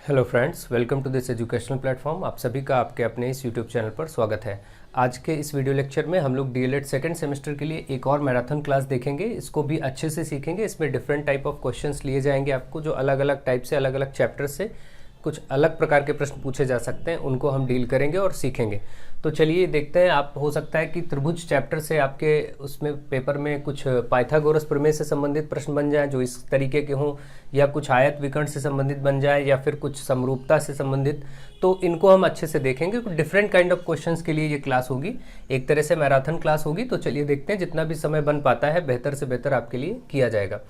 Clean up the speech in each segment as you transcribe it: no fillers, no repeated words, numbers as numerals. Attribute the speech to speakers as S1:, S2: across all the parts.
S1: Hello friends, welcome to this educational platform. आप सभी का आपके अपने इस यूट्यूब चैनल पर स्वागत है। आज के इस वीडियो लेक्चर में हम लोग डीएलएड सेकंड सेमेस्टर के लिए एक और मैराथन क्लास देखेंगे। इसको भी अच्छे से सीखेंगे। इसमें डिफरेंट टाइप ऑफ क्वेश्चंस लिए जाएंगे आपको, जो अलग अलग टाइप से अलग अलग चैप्टर से कुछ अलग प्रकार के प्रश्न पूछे जा सकते हैं, उनको हम डील करेंगे और सीखेंगे। तो चलिए देखते हैं। आप हो सकता है कि त्रिभुज चैप्टर से आपके उसमें पेपर में कुछ पाइथागोरस प्रमेय से संबंधित प्रश्न बन जाए जो इस तरीके के हों, या कुछ आयत विकर्ण से संबंधित बन जाए, या फिर कुछ समरूपता से संबंधित। तो इनको हम अच्छे से देखेंगे। डिफरेंट काइंड ऑफ क्वेश्चंस के लिए ये क्लास होगी, एक तरह से मैराथन क्लास होगी। तो चलिए देखते हैं, जितना भी समय बन पाता है बेहतर से बेहतर आपके लिए किया जाएगा।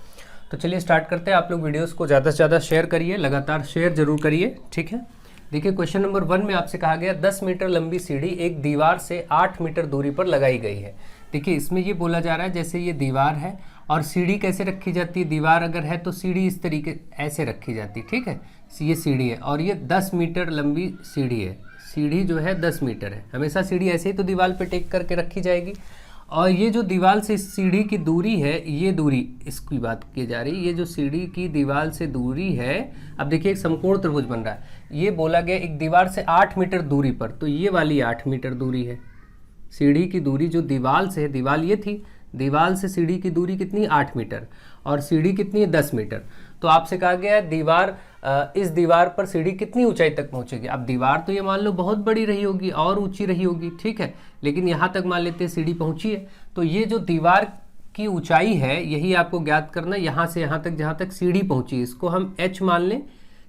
S1: तो चलिए स्टार्ट करते हैं। आप लोग वीडियोस को ज़्यादा से ज़्यादा शेयर करिए, लगातार शेयर जरूर करिए, ठीक है। देखिए क्वेश्चन नंबर 1 में आपसे कहा गया 10 मीटर लंबी सीढ़ी एक दीवार से 8 मीटर दूरी पर लगाई गई है। देखिए इसमें ये बोला जा रहा है जैसे ये दीवार है और सीढ़ी कैसे रखी जाती है। दीवार अगर है तो सीढ़ी इस तरीके ऐसे रखी जाती है, ठीक है। ये सीढ़ी है और ये 10 मीटर लंबी सीढ़ी है। सीढ़ी जो है 10 मीटर है। हमेशा सीढ़ी ऐसे ही तो दीवार पे टेक करके रखी जाएगी। और ये जो दीवार से सीढ़ी की दूरी है, ये दूरी इसकी बात की जा रही है। ये जो सीढ़ी की दीवार से दूरी है, अब देखिए एक समकोण त्रिभुज बन रहा है। ये बोला गया एक दीवार से 8 मीटर दूरी पर, तो ये वाली 8 मीटर दूरी है। सीढ़ी की दूरी जो दीवार से है, दीवार ये थी, दीवार से सीढ़ी की दूरी कितनी 8 मीटर, और सीढ़ी कितनी है 10 मीटर। तो आपसे कहा गया है दीवार इस दीवार पर सीढ़ी कितनी ऊंचाई तक पहुंचेगी। अब दीवार तो ये मान लो बहुत बड़ी रही होगी और ऊंची रही होगी, ठीक है, लेकिन यहाँ तक मान लेते हैं सीढ़ी पहुंची है। तो ये जो दीवार की ऊंचाई है यही आपको ज्ञात करना है। यहाँ से यहाँ तक जहाँ तक सीढ़ी पहुंची, इसको हम h मान लें,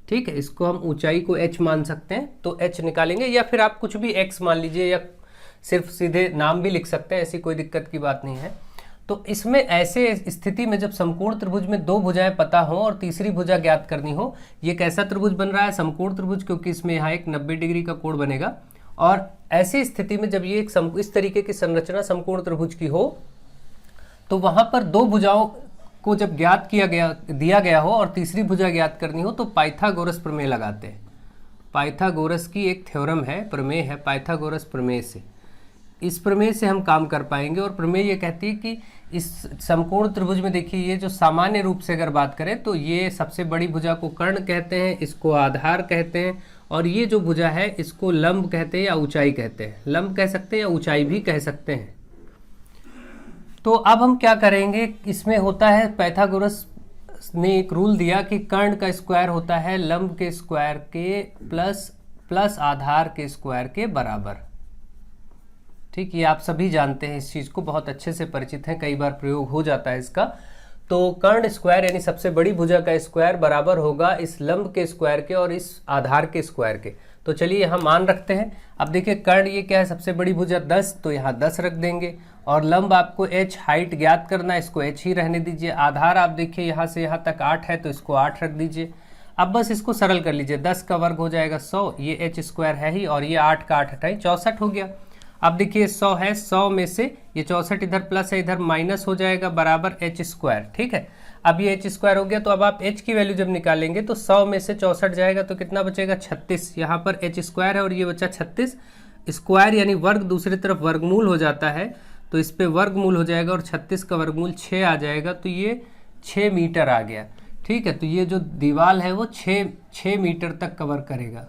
S1: ठीक है। इसको हम ऊंचाई को h मान सकते हैं, तो h निकालेंगे, या फिर आप कुछ भी x मान लीजिए, या सिर्फ सीधे नाम भी लिख सकते हैं, ऐसी कोई दिक्कत की बात नहीं है। तो इसमें ऐसे स्थिति में जब समकोण त्रिभुज में दो भुजाएं पता हो और तीसरी भुजा ज्ञात करनी हो, ये कैसा त्रिभुज बन रहा है, समकोण त्रिभुज, क्योंकि इसमें यहाँ एक 90 डिग्री का कोण बनेगा। और ऐसी स्थिति में जब ये इस तरीके की संरचना समकोण त्रिभुज की हो, तो वहां पर दो भुजाओं को जब ज्ञात दिया गया हो और तीसरी भुजा ज्ञात करनी हो, तो पाइथागोरस प्रमेय लगाते हैं। पाइथागोरस की एक थ्योरम है, प्रमेय है पाइथागोरस प्रमेय से। इस प्रमेय से हम काम कर पाएंगे। और प्रमेय ये कहती है कि इस समकोण त्रिभुज में देखिए, ये जो सामान्य रूप से अगर बात करें तो ये सबसे बड़ी भुजा को कर्ण कहते हैं, इसको आधार कहते हैं, और ये जो भुजा है इसको लंब कहते हैं या ऊंचाई कहते हैं। लंब कह सकते हैं या ऊंचाई भी कह सकते हैं। तो अब हम क्या करेंगे, इसमें होता है पाइथागोरस ने एक रूल दिया कि कर्ण का स्क्वायर होता है लंब के स्क्वायर के प्लस आधार के स्क्वायर के बराबर, ठीक। ये आप सभी जानते हैं, इस चीज को बहुत अच्छे से परिचित हैं, कई बार प्रयोग हो जाता है इसका। तो कर्ण स्क्वायर यानी सबसे बड़ी भुजा का स्क्वायर बराबर होगा इस लंब के स्क्वायर के और इस आधार के स्क्वायर के। तो चलिए यहाँ मान रखते हैं। अब देखिए कर्ण ये क्या है, सबसे बड़ी भुजा 10, तो यहाँ 10 रख देंगे। और लंब आपको h हाइट ज्ञात करना है, इसको h ही रहने दीजिए। आधार आप देखिए यहाँ से यहाँ तक 8 है, तो इसको 8 रख दीजिए। अब बस इसको सरल कर लीजिए, 10 का वर्ग हो जाएगा 100, ये h स्क्वायर है ही, और ये 8 का 8 हटाई 64 हो गया। अब देखिए 100 है, 100 में से ये 64 इधर प्लस है, इधर माइनस हो जाएगा, बराबर h स्क्वायर, ठीक है। अब ये h स्क्वायर हो गया, तो अब आप h की वैल्यू जब निकालेंगे तो 100 में से 64 जाएगा तो कितना बचेगा 36। यहाँ पर h स्क्वायर है और ये बचा 36। स्क्वायर यानी वर्ग दूसरी तरफ वर्गमूल हो जाता है, तो इस पर वर्गमूल हो जाएगा और 36 का वर्गमूल 6 आ जाएगा, तो ये 6 मीटर आ गया, ठीक है। तो ये जो दीवार है वो 6 मीटर तक कवर करेगा,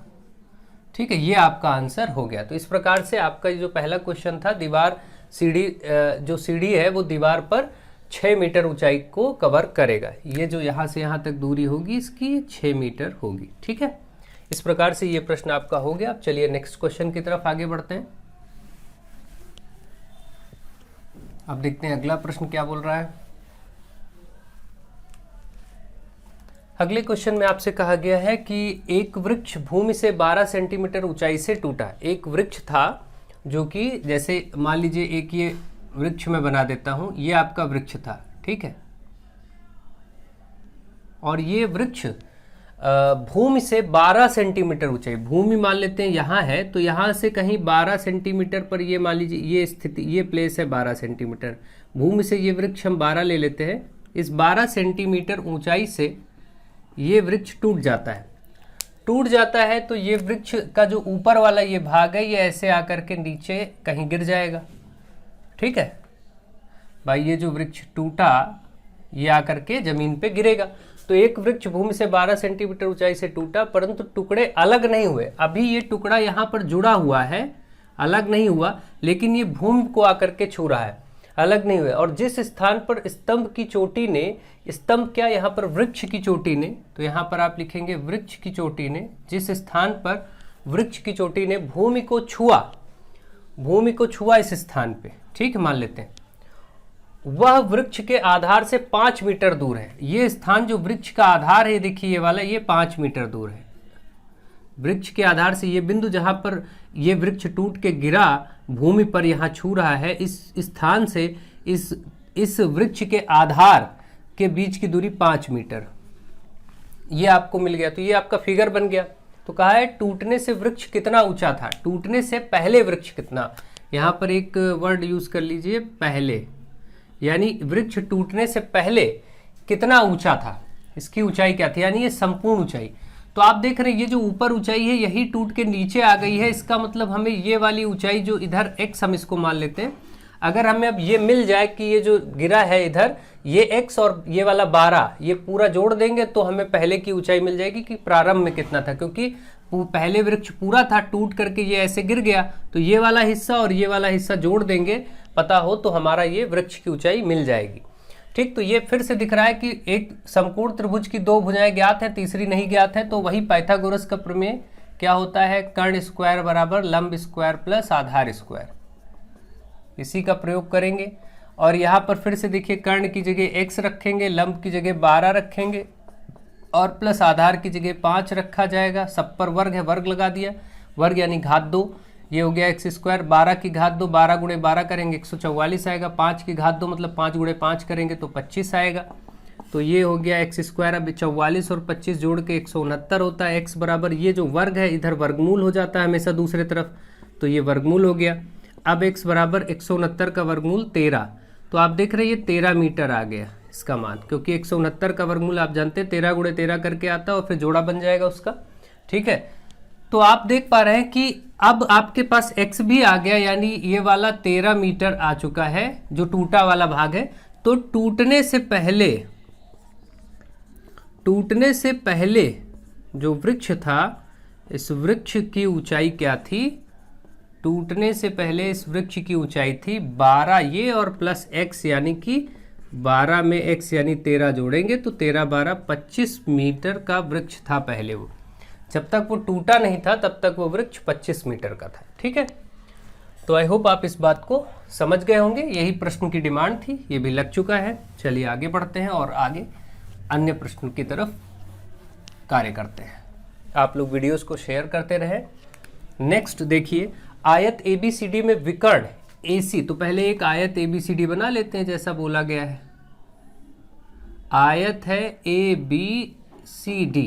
S1: ठीक है। ये आपका आंसर हो गया। तो इस प्रकार से आपका जो पहला क्वेश्चन था, दीवार सीढ़ी जो सीढ़ी है वो दीवार पर 6 मीटर ऊंचाई को कवर करेगा। ये जो यहाँ से यहाँ तक दूरी होगी इसकी 6 मीटर होगी, ठीक है। इस प्रकार से ये प्रश्न आपका हो गया। अब चलिए नेक्स्ट क्वेश्चन की तरफ आगे बढ़ते हैं। अब देखते हैं अगला प्रश्न क्या बोल रहा है। अगले क्वेश्चन में आपसे कहा गया है कि एक वृक्ष भूमि से 12 सेंटीमीटर ऊंचाई से टूटा। एक वृक्ष था जो कि, जैसे मान लीजिए एक ये वृक्ष मैं बना देता हूं, ये आपका वृक्ष था, ठीक है। और ये वृक्ष भूमि से 12 सेंटीमीटर ऊंचाई, भूमि मान लेते हैं यहाँ है, तो यहाँ से कहीं 12 सेंटीमीटर पर ये मान लीजिए ये स्थिति, ये प्लेस है 12 सेंटीमीटर। भूमि से ये वृक्ष हम 12 ले लेते हैं। इस 12 सेंटीमीटर ऊंचाई से ये वृक्ष टूट जाता है। टूट जाता है तो ये वृक्ष का जो ऊपर वाला ये भाग है, ये ऐसे आकर के नीचे कहीं गिर जाएगा, ठीक है भाई। ये जो वृक्ष टूटा ये आकर के जमीन पे गिरेगा। तो एक वृक्ष भूमि से 12 सेंटीमीटर ऊंचाई से टूटा, परंतु टुकड़े अलग नहीं हुए। अभी ये टुकड़ा यहाँ पर जुड़ा हुआ है, अलग नहीं हुआ, लेकिन ये भूमि को आकर के छू रहा है, अलग नहीं हुए। और जिस स्थान पर स्तंभ की चोटी ने, स्तंभ क्या, यहाँ पर वृक्ष की चोटी ने, तो यहाँ पर आप लिखेंगे वृक्ष की चोटी ने, जिस स्थान पर वृक्ष की चोटी ने भूमि को छुआ, भूमि को छुआ इस स्थान पे, ठीक है, मान लेते हैं, वह वृक्ष के आधार से 5 मीटर दूर है। ये स्थान जो वृक्ष का आधार है, देखिए ये वाला, ये 5 मीटर दूर है। वृक्ष के आधार से ये बिंदु जहां पर ये वृक्ष टूट के गिरा, भूमि पर यहाँ छू रहा है, इस स्थान से इस वृक्ष के आधार के बीच की दूरी 5 मीटर, ये आपको मिल गया। तो ये आपका फिगर बन गया। तो कहा है टूटने से वृक्ष कितना ऊंचा था, टूटने से पहले वृक्ष कितना, यहाँ पर एक वर्ड यूज कर लीजिए, पहले, यानी वृक्ष टूटने से पहले कितना ऊंचा था, इसकी ऊंचाई क्या थी, यानी ये संपूर्ण ऊंचाई। तो आप देख रहे हैं ये जो ऊपर ऊंचाई है यही टूट के नीचे आ गई है, इसका मतलब हमें ये वाली ऊंचाई जो इधर x हम इसको मान लेते हैं, अगर हमें अब ये मिल जाए कि ये जो गिरा है इधर ये x और ये वाला 12, ये पूरा जोड़ देंगे तो हमें पहले की ऊंचाई मिल जाएगी कि प्रारंभ में कितना था, क्योंकि पहले वृक्ष पूरा था, टूट करके ये ऐसे गिर गया, तो ये वाला हिस्सा और ये वाला हिस्सा जोड़ देंगे, पता हो तो हमारा ये वृक्ष की ऊंचाई मिल जाएगी। ठीक, तो ये फिर से दिख रहा है कि एक समकोण त्रिभुज की 2 भुजाएं ज्ञात है, तीसरी नहीं ज्ञात है, तो वही पाइथागोरस का प्रमेय क्या होता है, कर्ण स्क्वायर बराबर लंब स्क्वायर प्लस आधार स्क्वायर, इसी का प्रयोग करेंगे। और यहाँ पर फिर से देखिए, कर्ण की जगह x रखेंगे, लंब की जगह 12 रखेंगे और प्लस आधार की जगह 5 रखा जाएगा। सब पर वर्ग है, वर्ग लगा दिया, वर्ग यानी घात 2, ये हो गया x स्क्वायर, 12 की घात 2, 12 गुणे 12 करेंगे 144 आएगा, 5 की घात 2 मतलब 5 गुणे 5 करेंगे तो 25 आएगा। तो ये हो गया x स्क्वायर। अब 44 और 25 जोड़ के 169 होता है। x बराबर ये जो वर्ग है इधर वर्गमूल हो जाता है हमेशा दूसरे तरफ, तो ये वर्गमूल हो गया। अब x बराबर 169 का वर्गमूल 13, तो आप देख रहे हैं ये 13 मीटर आ गया इसका मान, क्योंकि 169 का वर्गमूल आप जानते हैं 13 गुणे 13 करके आता है और फिर जोड़ा बन जाएगा उसका। ठीक है, तो आप देख पा रहे हैं कि अब आपके पास x भी आ गया, यानी ये वाला 13 मीटर आ चुका है जो टूटा वाला भाग है। तो टूटने से पहले जो वृक्ष था, इस वृक्ष की ऊंचाई क्या थी, टूटने से पहले इस वृक्ष की ऊंचाई थी 12 ये और प्लस x, यानी कि 12 में x यानी 13 जोड़ेंगे तो 13 12 25 मीटर का वृक्ष था पहले। वो जब तक वो टूटा नहीं था तब तक वो वृक्ष 25 मीटर का था। ठीक है, तो आई होप आप इस बात को समझ गए होंगे, यही प्रश्न की डिमांड थी, ये भी लग चुका है। चलिए आगे बढ़ते हैं और आगे अन्य प्रश्नों की तरफ कार्य करते हैं। आप लोग वीडियोस को शेयर करते रहें। नेक्स्ट देखिए, आयत ABCD में विकर्ण AC, तो पहले एक आयत ABCD बना लेते हैं जैसा बोला गया है। आयत है ABCD,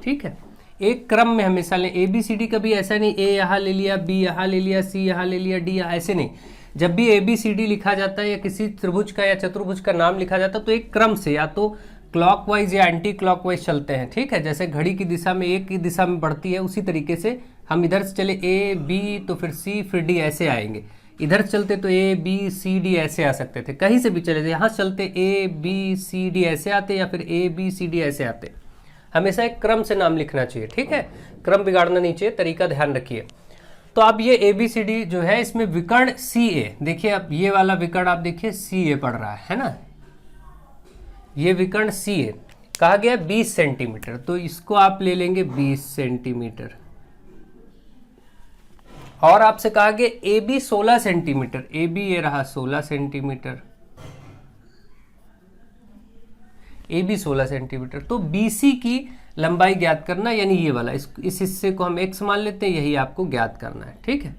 S1: ठीक है, एक क्रम में हमेशा लें। ABCD कभी ऐसा नहीं A यहाँ ले लिया, B यहाँ ले लिया, C यहाँ ले लिया, D यहाँ, ऐसे नहीं। जब भी ABCD लिखा जाता है या किसी त्रिभुज का या चतुर्भुज का नाम लिखा जाता है तो एक क्रम से या तो क्लॉकवाइज या एंटी क्लॉकवाइज चलते हैं। ठीक है, जैसे घड़ी की दिशा में एक ही दिशा में बढ़ती है, उसी तरीके से हम इधर से चले A B तो फिर C फिर D ऐसे आएंगे। इधर चलते तो A B C D ऐसे आ सकते थे, कहीं से भी चले थे। यहाँ चलते A B C D ऐसे आते या फिर A B C D ऐसे आते। हमेशा एक क्रम से नाम लिखना चाहिए। ठीक है, क्रम बिगाड़ना नहीं चाहिए, तरीका ध्यान रखिए। तो अब ये ABCD जो है इसमें विकर्ण CA, देखिए अब ये वाला विकर्ण आप देखिए CA पड़ रहा है ना, ये विकर्ण CA कहा गया 20 सेंटीमीटर, तो इसको आप ले लेंगे 20 सेंटीमीटर। और आपसे कहा गया AB 16 सेंटीमीटर, AB ये रहा 16 सेंटीमीटर, AB 16 सेंटीमीटर। तो BC की लंबाई ज्ञात करना, यानी ये वाला, इस हिस्से को हम x मान लेते हैं, यही आपको ज्ञात करना है। ठीक है,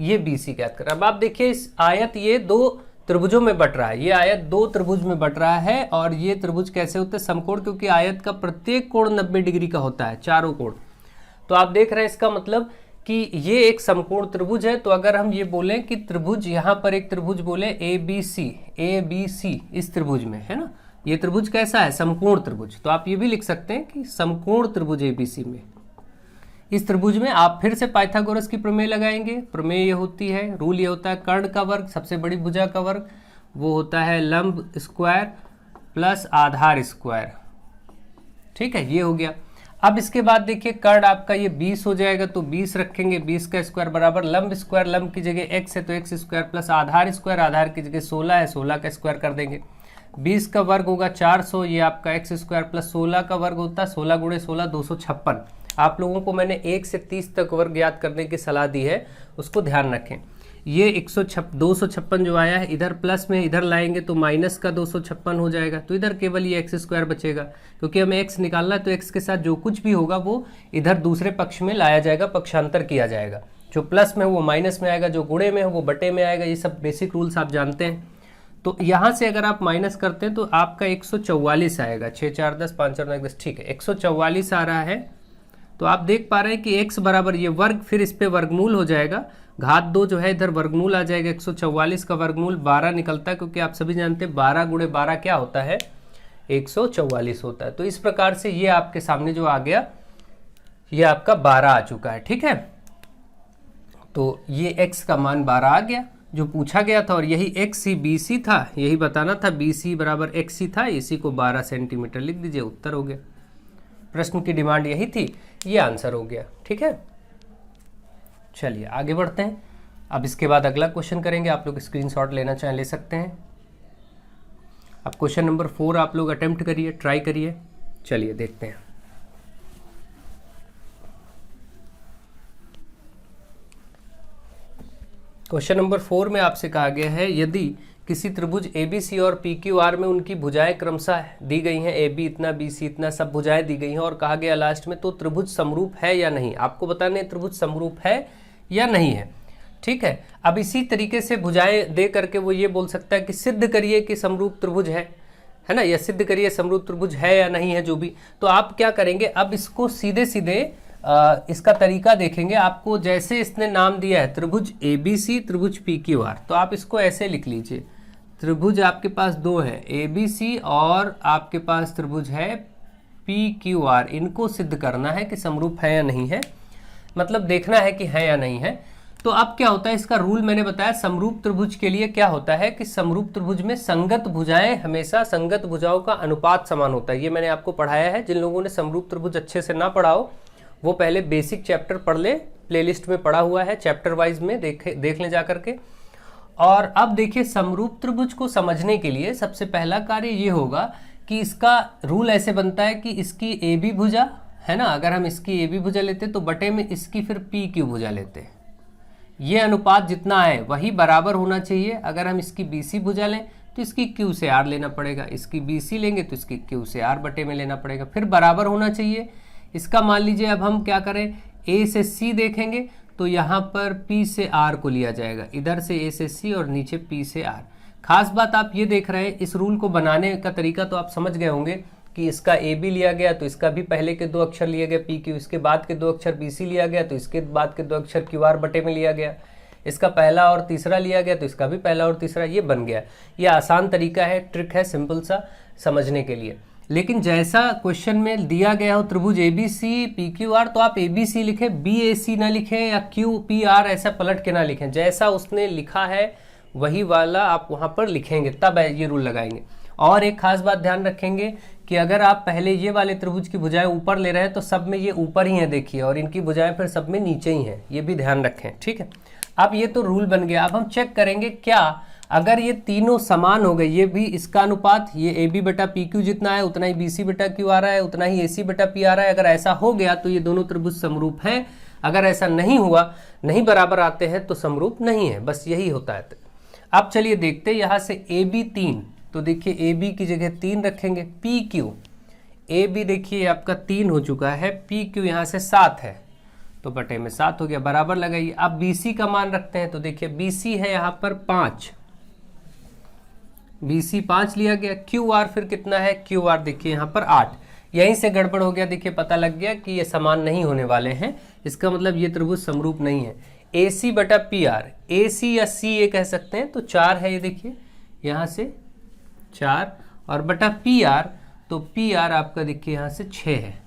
S1: ये BC ज्ञात करना। अब आप देखिए इस आयत ये 2 त्रिभुजों में बट रहा है, ये आयत 2 त्रिभुज में बट रहा है। और ये त्रिभुज कैसे होते हैं, समकोण, क्योंकि आयत का प्रत्येक कोण 90 डिग्री का होता है, चारों कोण। तो आप देख रहे हैं इसका मतलब कि ये एक समकोण त्रिभुज है। तो अगर हम ये बोलें कि त्रिभुज, यहाँ पर एक त्रिभुज बोले ABC इस त्रिभुज में है ना, ये त्रिभुज कैसा है, समकोण त्रिभुज। तो आप ये भी लिख सकते हैं कि समकोण त्रिभुज ABC में, इस त्रिभुज में आप फिर से पाइथागोरस की प्रमेय लगाएंगे। प्रमेय ये होती है, रूल ये होता है, कर्ण का वर्ग, सबसे बड़ी भुजा का वर्ग, वो होता है लंब स्क्वायर प्लस आधार स्क्वायर। ठीक है, ये हो गया। अब इसके बाद देखिए कर्ण आपका ये 20 हो जाएगा, तो 20 रखेंगे, 20 का स्क्वायर बराबर लंब स्क्वायर, लंब की जगह x है तो x स्क्वायर प्लस आधार स्क्वायर, आधार की जगह 16 है, 16 का स्क्वायर कर देंगे। 20 का वर्ग होगा 400, ये आपका x स्क्वायर प्लस 16 का वर्ग होता है 16 गुणे 16 256। आप लोगों को मैंने 1 से 30 तक वर्ग याद करने की सलाह दी है, उसको ध्यान रखें। ये 256 जो आया है इधर प्लस में इधर लाएंगे तो माइनस का 256 हो जाएगा, तो इधर केवल ये एक्स स्क्वायर बचेगा, क्योंकि हमें एक्स निकालना है तो एक्स के साथ जो कुछ भी होगा वो इधर दूसरे पक्ष में लाया जाएगा, पक्षांतर किया जाएगा। जो प्लस में है वो माइनस में आएगा, जो गुणे में है वो बटे में आएगा। ये सब बेसिक रूल्स आप जानते हैं। तो यहाँ से अगर आप माइनस करते हैं तो आपका 144 आएगा, 6 4 10 5 4 9 10, ठीक है 144 आ रहा है। तो आप देख पा रहे हैं कि x बराबर ये वर्ग, फिर इस पे वर्गमूल हो जाएगा, घात 2 जो है इधर वर्गमूल आ जाएगा, 144 का वर्गमूल 12 निकलता है, क्योंकि आप सभी जानते हैं 12 गुणे 12 क्या होता है, 144 होता है। तो इस प्रकार से ये आपके सामने जो आ गया ये आपका 12 आ चुका है, ठीक है। तो ये x का मान 12 आ गया जो पूछा गया था, और यही x ही BC था, यही बताना था, BC बराबर x ही था, इसी को 12 सेंटीमीटर लिख दीजिए, उत्तर हो गया। प्रश्न की डिमांड यही थी, ये आंसर हो गया, ठीक है। चलिए आगे बढ़ते हैं। अब इसके बाद अगला क्वेश्चन करेंगे, आप लोग स्क्रीनशॉट लेना चाहें ले सकते हैं। अब क्वेश्चन नंबर 4 आप लोग अटेम्प्ट करिए, ट्राई करिए। चलिए देखते हैं। क्वेश्चन नंबर 4 में आपसे कहा गया है, यदि किसी त्रिभुज ABC और PQR में उनकी भुजाएं क्रमशः दी गई हैं, AB इतना BC इतना, सब भुजाएं दी गई हैं, और कहा गया लास्ट में तो त्रिभुज समरूप है या नहीं। आपको बताना है त्रिभुज समरूप है या नहीं है, ठीक है। अब इसी तरीके से भुजाएं दे करके वो ये बोल सकता है कि सिद्ध करिए कि समरूप त्रिभुज है ना, या सिद्ध करिए समरूप त्रिभुज है या नहीं है, जो भी। तो आप क्या करेंगे, अब इसको सीधे सीधे इसका तरीका देखेंगे। आपको जैसे इसने नाम दिया है त्रिभुज ABC त्रिभुज PQR, तो आप इसको ऐसे लिख लीजिए, त्रिभुज आपके पास दो है ABC और आपके पास त्रिभुज है PQR, इनको सिद्ध करना है कि समरूप है या नहीं है, मतलब देखना है कि है या नहीं है। तो अब क्या होता है, इसका रूल मैंने बताया, समरूप त्रिभुज के लिए क्या होता है कि समरूप त्रिभुज में संगत भुजाएं हमेशा संगत भुजाओं का अनुपात समान होता है। ये मैंने आपको पढ़ाया है, जिन लोगों ने समरूप त्रिभुज अच्छे से ना पढ़ा हो वो पहले बेसिक चैप्टर पढ़ ले, प्लेलिस्ट में पढ़ा हुआ है, चैप्टर वाइज में देख ले जा करके। और अब देखिए समरूप त्रिभुज को समझने के लिए सबसे पहला कार्य ये होगा कि इसका रूल ऐसे बनता है कि इसकी AB भुजा है ना, अगर हम इसकी AB भुजा लेते तो बटे में इसकी फिर PQ भुजा लेते हैं, ये अनुपात जितना है वही बराबर होना चाहिए। अगर हम इसकी BC भुजा लें तो इसकी Q से R लेना पड़ेगा, इसकी BC लेंगे तो इसकी Q से R बटे में लेना पड़ेगा, फिर बराबर होना चाहिए। इसका मान लीजिए अब हम क्या करें, A से C देखेंगे तो यहाँ पर P से R को लिया जाएगा, इधर से A से C और नीचे P से R। खास बात आप ये देख रहे हैं, इस रूल को बनाने का तरीका तो आप समझ गए होंगे कि इसका AB लिया गया तो इसका भी पहले के 2 अक्षर लिए गए PQ, इसके बाद के 2 अक्षर BC लिया गया तो इसके बाद के 2 अक्षर QR बटे में लिया गया, इसका पहला और तीसरा लिया गया तो इसका भी पहला और तीसरा, ये बन गया। ये आसान तरीका है, ट्रिक है, सिंपल सा समझने के लिए। लेकिन जैसा क्वेश्चन में दिया गया हो त्रिभुज ABC PQR, तो आप ABC लिखें, BAC ना लिखें या QPR ऐसा पलट के ना लिखें, जैसा उसने लिखा है वही वाला आप वहाँ पर लिखेंगे, तब ये रूल लगाएंगे। और एक खास बात ध्यान रखेंगे कि अगर आप पहले ये वाले त्रिभुज की भुजाएं ऊपर ले रहे हैं तो सब में ये ऊपर ही हैं देखिए, और इनकी भुजाएं फिर सब में नीचे ही हैं, ये भी ध्यान रखें, ठीक है। अब ये तो रूल बन गया। अब हम चेक करेंगे क्या अगर ये तीनों समान हो गए, ये भी इसका अनुपात, ये AB बटा PQ जितना है उतना ही BC बटा Q आ रहा है, उतना ही AC बटा P आ रहा है, अगर ऐसा हो गया तो ये दोनों त्रिभुज समरूप हैं। अगर ऐसा नहीं हुआ, नहीं बराबर आते हैं तो समरूप नहीं है, बस यही होता है। अब चलिए देखते हैं यहाँ से AB 3, तो देखिए AB की जगह 3 रखेंगे, PQ AB देखिए आपका 3 हो चुका है, PQ यहाँ से 7 है तो बटे में 7 हो गया, बराबर लगाइए। अब BC का मान रखते हैं तो देखिए BC है यहाँ पर 5, BC 5 लिया गया। QR फिर कितना है, QR देखिए यहाँ पर 8, यहीं से गड़बड़ हो गया, देखिए पता लग गया कि ये समान नहीं होने वाले हैं, इसका मतलब ये त्रिभुज समरूप नहीं है। AC बटा PR, AC या C ये कह सकते हैं, तो 4 है, ये देखिए यहाँ से 4, और बटा PR, तो PR आपका देखिए यहाँ से 6 है,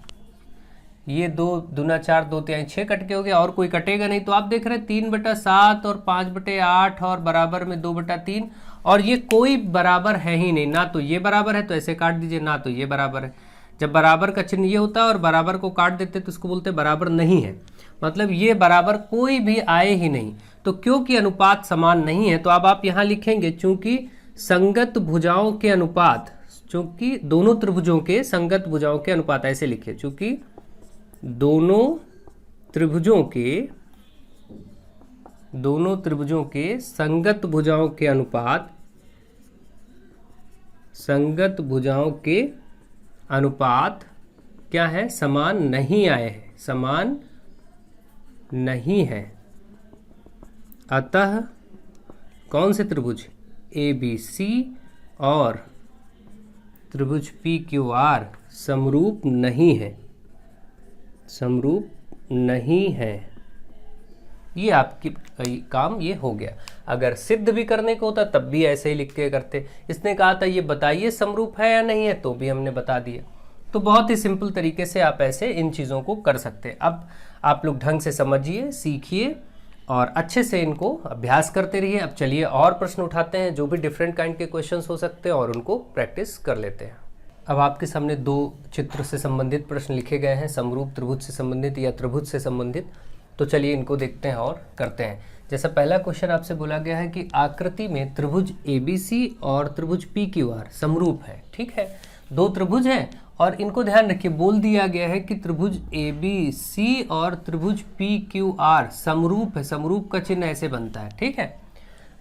S1: ये 2 दूना 4, 2 3 6 कट के हो गया, और कोई कटेगा नहीं। तो आप देख रहे हैं 3 बटा 7 और 5 बटे 8 और बराबर में 2 बटा 3, और ये कोई बराबर है ही नहीं, ना तो ये बराबर है तो ऐसे काट दीजिए, ना तो ये बराबर है, जब बराबर का चिन्ह ये होता है और बराबर को काट देते तो इसको बोलते हैं बराबर नहीं है, मतलब ये बराबर कोई भी आए ही नहीं। तो क्योंकि अनुपात समान नहीं है तो अब आप यहाँ लिखेंगे चूंकि संगत भुजाओं के अनुपात, चूंकि दोनों त्रिभुजों के संगत भुजाओं के अनुपात, ऐसे लिखिए चूंकि दोनों त्रिभुजों के संगत भुजाओं के अनुपात, संगत भुजाओं के अनुपात क्या है, समान नहीं आए हैं, समान नहीं है। अतः कौन से त्रिभुज ABC और त्रिभुज PQR समरूप नहीं है, समरूप नहीं है। ये आपकी काम ये हो गया। अगर सिद्ध भी करने को होता तब भी ऐसे ही लिख के करते। इसने कहा था ये बताइए समरूप है या नहीं है, तो भी हमने बता दिया। तो बहुत ही सिंपल तरीके से आप ऐसे इन चीज़ों को कर सकते हैं। अब आप लोग ढंग से समझिए, सीखिए और अच्छे से इनको अभ्यास करते रहिए। अब चलिए और प्रश्न उठाते हैं, जो भी डिफरेंट काइंड के क्वेश्चंस हो सकते हैं, और उनको प्रैक्टिस कर लेते हैं। अब आपके सामने दो चित्र से संबंधित प्रश्न लिखे गए हैं, समरूप त्रिभुज से संबंधित या त्रिभुज से संबंधित। तो चलिए इनको देखते हैं और करते हैं। जैसा पहला क्वेश्चन आपसे बोला गया है कि आकृति में त्रिभुज ABC और त्रिभुज PQR समरूप है। ठीक है, दो त्रिभुज हैं और इनको ध्यान रखिए, बोल दिया गया है कि त्रिभुज ABC और त्रिभुज PQR समरूप है। समरूप का चिन्ह ऐसे बनता है, ठीक है,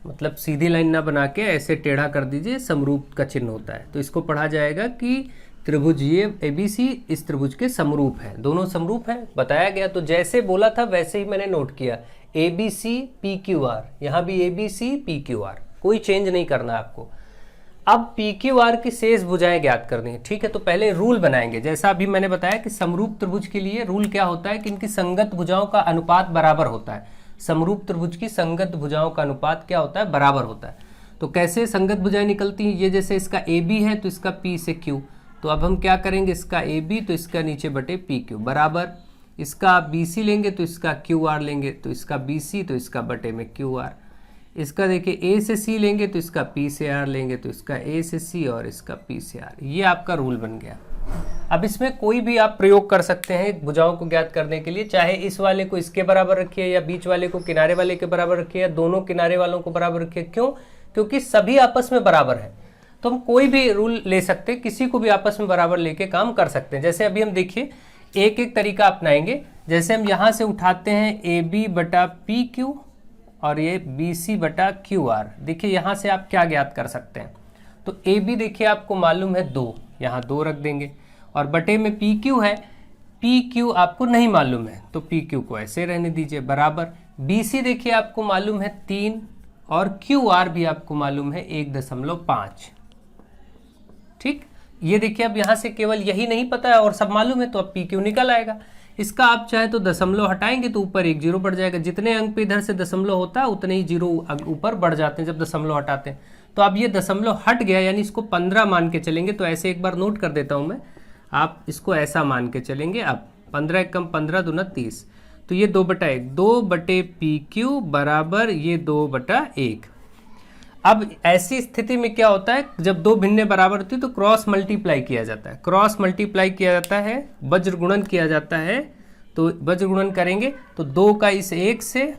S1: मतलब सीधी लाइन ना बना के ऐसे टेढ़ा कर दीजिए, समरूप का चिन्ह होता है। तो इसको पढ़ा जाएगा कि त्रिभुज ये ABC इस त्रिभुज के समरूप है, दोनों समरूप हैं, बताया गया। तो जैसे बोला था वैसे ही मैंने नोट किया, ABC PQR, यहाँ भी ABC PQR, कोई चेंज नहीं करना आपको। अब PQR की शेष भुजाएं ज्ञात करनी है। ठीक है, तो पहले रूल बनाएंगे। जैसा अभी मैंने बताया कि समरूप त्रिभुज के लिए रूल क्या होता है कि इनकी संगत भुजाओं का अनुपात बराबर होता है। समरूप त्रिभुज की संगत भुजाओं का अनुपात क्या होता है, बराबर होता है। तो कैसे संगत भुजाएं निकलती हैं, ये जैसे इसका AB है तो इसका P से Q, तो अब हम क्या करेंगे, इसका AB तो इसका नीचे बटे PQ बराबर, इसका BC लेंगे तो इसका QR लेंगे, तो इसका BC तो इसका बटे में QR, इसका देखिए A से C लेंगे तो इसका P से R लेंगे, तो इसका A से C और इसका P से R। ये आपका रूल बन गया। अब इसमें कोई भी आप प्रयोग कर सकते हैं भुजाओं को ज्ञात करने के लिए, चाहे इस वाले को इसके बराबर रखिए या बीच वाले को किनारे वाले के बराबर रखिए या दोनों किनारे वालों को बराबर रखिए। क्यों? क्योंकि सभी आपस में बराबर है। तो हम कोई भी रूल ले सकते हैं, किसी को भी आपस में बराबर लेके काम कर सकते हैं। जैसे अभी हम देखिए एक एक तरीका अपनाएंगे। जैसे हम यहाँ से उठाते हैं AB बटा PQ और ये BC बटा QR। देखिए यहाँ से आप क्या ज्ञात कर सकते हैं, तो AB देखिए आपको मालूम है 2, यहाँ 2 रख देंगे, और बटे में PQ है, PQ आपको नहीं मालूम है तो PQ को ऐसे रहने दीजिए बराबर। BC देखिए आपको मालूम है 3 और QR भी आपको मालूम है 1.5। ठीक, ये देखिए अब यहाँ से केवल यही नहीं पता है और सब मालूम है, तो अब PQ निकल आएगा। इसका आप चाहे तो दशमलव हटाएंगे तो ऊपर एक जीरो बढ़ जाएगा। जितने अंक पे इधर से दशमलव होता है उतने ही जीरो ऊपर बढ़ जाते हैं जब दशमलव हटाते हैं। तो अब ये दशमलव हट गया, यानी इसको 15 मान के चलेंगे। तो ऐसे एक बार नोट कर देता हूँ मैं, आप इसको ऐसा मान के चलेंगे। अब 15 एकम 15 दूना 30, तो ये 2/1, 2 बटे PQ बराबर ये 2/1। अब ऐसी स्थिति में क्या होता है, जब दो भिन्नें बराबर होती है तो क्रॉस मल्टीप्लाई किया जाता है। क्रॉस मल्टीप्लाई किया जाता है, वज्र गुणन किया जाता है। तो वज्र गुणन करेंगे तो 2 का इस 1 से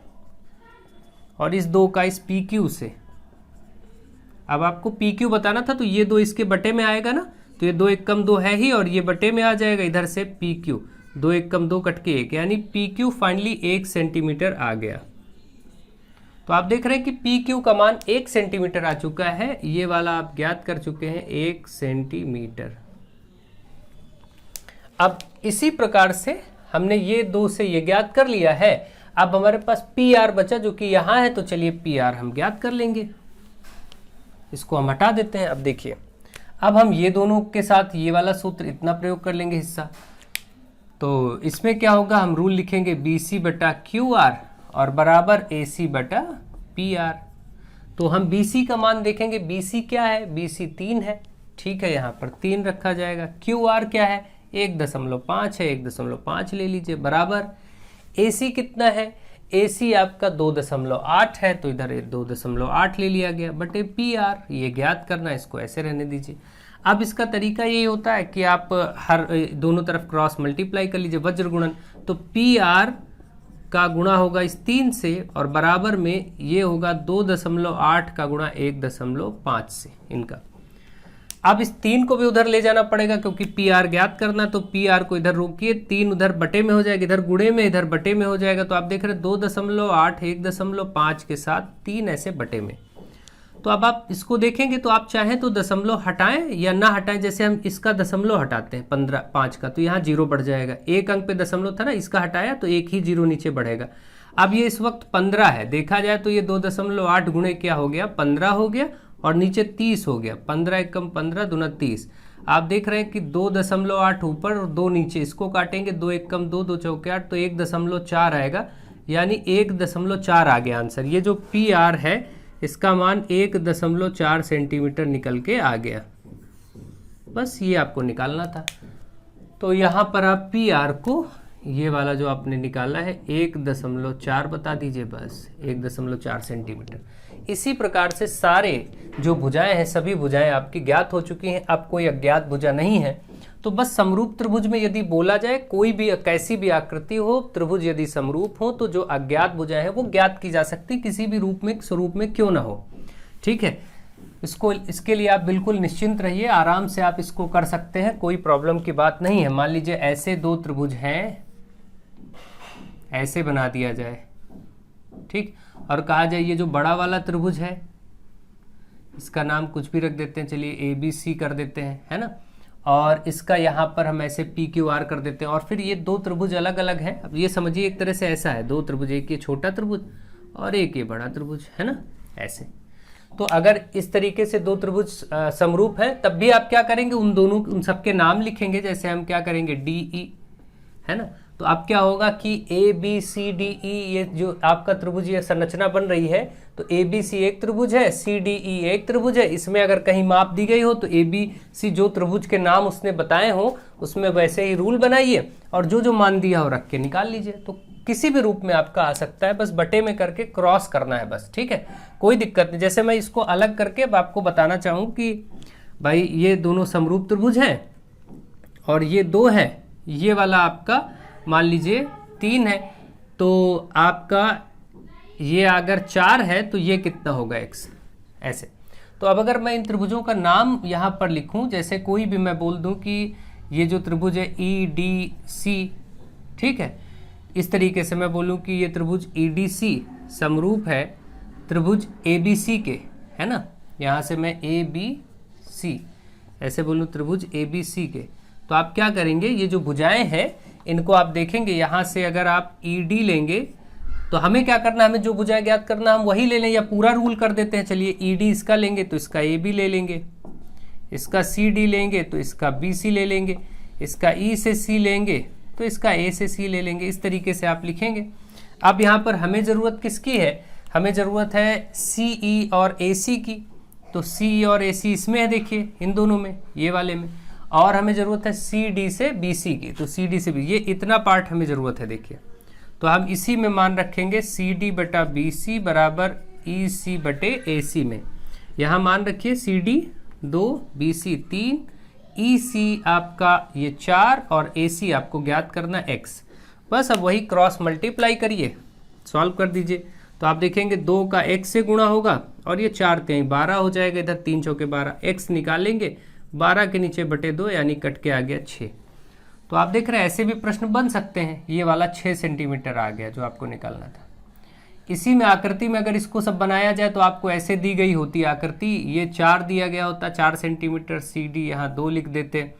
S1: और इस 2 का इस PQ से। अब आपको PQ बताना था तो ये 2 इसके बटे में आएगा ना, तो ये 2 एकम 2 है ही और ये बटे में आ जाएगा इधर से PQ, 2 एकम 2 कट के 1, यानी PQ फाइनली 1 सेंटीमीटर आ गया। तो आप देख रहे हैं कि PQ का मान 1 सेंटीमीटर आ चुका है। ये वाला आप ज्ञात कर चुके हैं 1 सेंटीमीटर। अब इसी प्रकार से हमने ये 2 से ये ज्ञात कर लिया है। अब हमारे पास PR बचा जो कि यहाँ है, तो चलिए PR हम ज्ञात कर लेंगे। इसको हम हटा देते हैं। अब देखिए, अब हम ये दोनों के साथ ये वाला सूत्र इतना प्रयोग कर लेंगे हिस्सा। तो इसमें क्या होगा, हम रूल लिखेंगे BC बटा QR और बराबर AC बटा PR। तो हम BC का मान देखेंगे, BC क्या है, BC 3 है। ठीक है, यहाँ पर 3 रखा जाएगा। QR क्या है, 1.5 है, 1.5 ले लीजिए बराबर। AC कितना है, AC आपका 2.8 है, तो इधर 2.8 ले लिया गया बटे PR। ये ज्ञात करना, इसको ऐसे रहने दीजिए। अब इसका तरीका यही होता है कि आप हर दोनों तरफ क्रॉस मल्टीप्लाई कर लीजिए, वज्र गुणन। तो पी आर का गुणा होगा इस 3 से और बराबर में ये होगा 2.8 का गुणा 1.5 से इनका। अब इस 3 को भी उधर ले जाना पड़ेगा क्योंकि पी आर ज्ञात करना, तो पी आर को इधर रोकिए, 3 उधर बटे में हो जाएगा, इधर गुणे में, इधर बटे में हो जाएगा। तो आप देख रहे हैं 2.8 1.5 के साथ 3 ऐसे बटे में। तो अब आप इसको देखेंगे तो आप चाहें तो दशमलव हटाएं या ना हटाएं। जैसे हम इसका दशमलव हटाते हैं 5 का, तो यहाँ 0 बढ़ जाएगा। एक अंक पे दशमलव था ना, इसका हटाया तो एक ही 0 नीचे बढ़ेगा। अब ये इस वक्त 15 है, देखा जाए तो ये 2.8 गुणे क्या हो गया 15 हो गया और नीचे 30 हो गया। 15 एकम 15 दूना 30। आप देख रहे हैं कि 2.8 ऊपर और 2 नीचे, इसको काटेंगे 2 एकम 2 2 चौके 8, तो 1.4 आएगा, यानी 1.4 आ गया आंसर। ये जो पी आर है इसका मान 1.4 सेंटीमीटर निकल के आ गया। बस ये आपको निकालना था। तो यहाँ पर आप पी आर को ये वाला जो आपने निकाला है 1.4 बता दीजिए, बस 1.4 सेंटीमीटर। इसी प्रकार से सारे जो भुजाएं हैं सभी भुजाएं आपकी ज्ञात हो चुकी हैं। अब कोई अज्ञात भुजा नहीं है, तो बस समरूप त्रिभुज में यदि बोला जाए कोई भी कैसी भी आकृति हो, त्रिभुज यदि समरूप हो तो जो अज्ञात भुजाएं हैं वो ज्ञात की जा सकती, किसी भी रूप में स्वरूप में क्यों ना हो। ठीक है, इसके लिए आप बिल्कुल निश्चिंत रहिए, आराम से आप इसको कर सकते हैं, कोई प्रॉब्लम की बात नहीं है। मान लीजिए ऐसे 2 त्रिभुज हैं, ऐसे बना दिया जाए, ठीक, और कहा जाए ये जो बड़ा वाला त्रिभुज है इसका नाम कुछ भी रख देते हैं, चलिए ABC कर देते हैं, है ना, और इसका यहाँ पर हम ऐसे PQR कर देते हैं। और फिर ये 2 त्रिभुज अलग अलग हैं। अब ये समझिए एक तरह से ऐसा है 2 त्रिभुज, एक ये छोटा त्रिभुज और एक ये बड़ा त्रिभुज, है ना, ऐसे। तो अगर इस तरीके से 2 त्रिभुज समरूप है तब भी आप क्या करेंगे, उन सबके नाम लिखेंगे। जैसे हम क्या करेंगे DE, है ना, तो अब क्या होगा कि ABCDE ये जो आपका त्रिभुज ये संरचना बन रही है, तो ABC एक त्रिभुज है, CDE एक त्रिभुज है। इसमें अगर कहीं माप दी गई हो तो ABC जो त्रिभुज के नाम उसने बताए हो उसमें वैसे ही रूल बनाइए और जो जो मान दिया हो रख के निकाल लीजिए। तो किसी भी रूप में आपका आ सकता है, बस बटे में करके क्रॉस करना है बस, ठीक है, कोई दिक्कत नहीं। जैसे मैं इसको अलग करके अब आपको बताना चाहूँ कि भाई ये दोनों समरूप त्रिभुज हैं और ये 2 है, ये वाला आपका मान लीजिए 3 है, तो आपका ये अगर 4 है तो ये कितना होगा x, ऐसे। तो अब अगर मैं इन त्रिभुजों का नाम यहाँ पर लिखूं, जैसे कोई भी मैं बोल दूं कि ये जो त्रिभुज है EDC, ठीक है, इस तरीके से मैं बोलूं कि ये त्रिभुज EDC समरूप है त्रिभुज ABC के, है ना, यहाँ से मैं ABC ऐसे बोलूं त्रिभुज ABC के। तो आप क्या करेंगे, ये जो भुजाएं हैं इनको आप देखेंगे, यहाँ से अगर आप ED लेंगे तो हमें क्या करना है, हमें जो भुजाएं ज्ञात करना हम वही ले लें या पूरा रूल कर देते हैं। चलिए ED इसका लेंगे तो इसका AB ले लेंगे, इसका CD लेंगे तो इसका BC ले लेंगे, इसका E से C लेंगे तो इसका A से C ले लेंगे। इस तरीके से आप लिखेंगे। अब यहाँ पर हमें ज़रूरत किसकी है, हमें ज़रूरत है CE और AC की। तो CE और AC इसमें है, देखिए इन दोनों में, ये वाले में। और हमें ज़रूरत है CD से BC की, तो CD से भी ये इतना पार्ट हमें ज़रूरत है, देखिए। तो हम इसी में मान रखेंगे CD बटा BC बराबर EC बटे AC में। यहाँ मान रखिए CD 2, BC 3, EC आपका ये 4 और AC आपको ज्ञात करना x। बस अब वही क्रॉस मल्टीप्लाई करिए, सॉल्व कर दीजिए। तो आप देखेंगे 2 का x से गुणा होगा और ये 4 3 12 हो जाएगा, इधर 3 चौके 12, x निकालेंगे 12 के नीचे बटे 2 यानी कट के आ गया 6। तो आप देख रहे हैं ऐसे भी प्रश्न बन सकते हैं। ये वाला 6 सेंटीमीटर आ गया जो आपको निकालना था। इसी में आकृति में अगर इसको सब बनाया जाए तो आपको ऐसे दी गई होती आकृति, ये 4 दिया गया होता, 4 सेंटीमीटर, CD यहाँ 2 लिख देते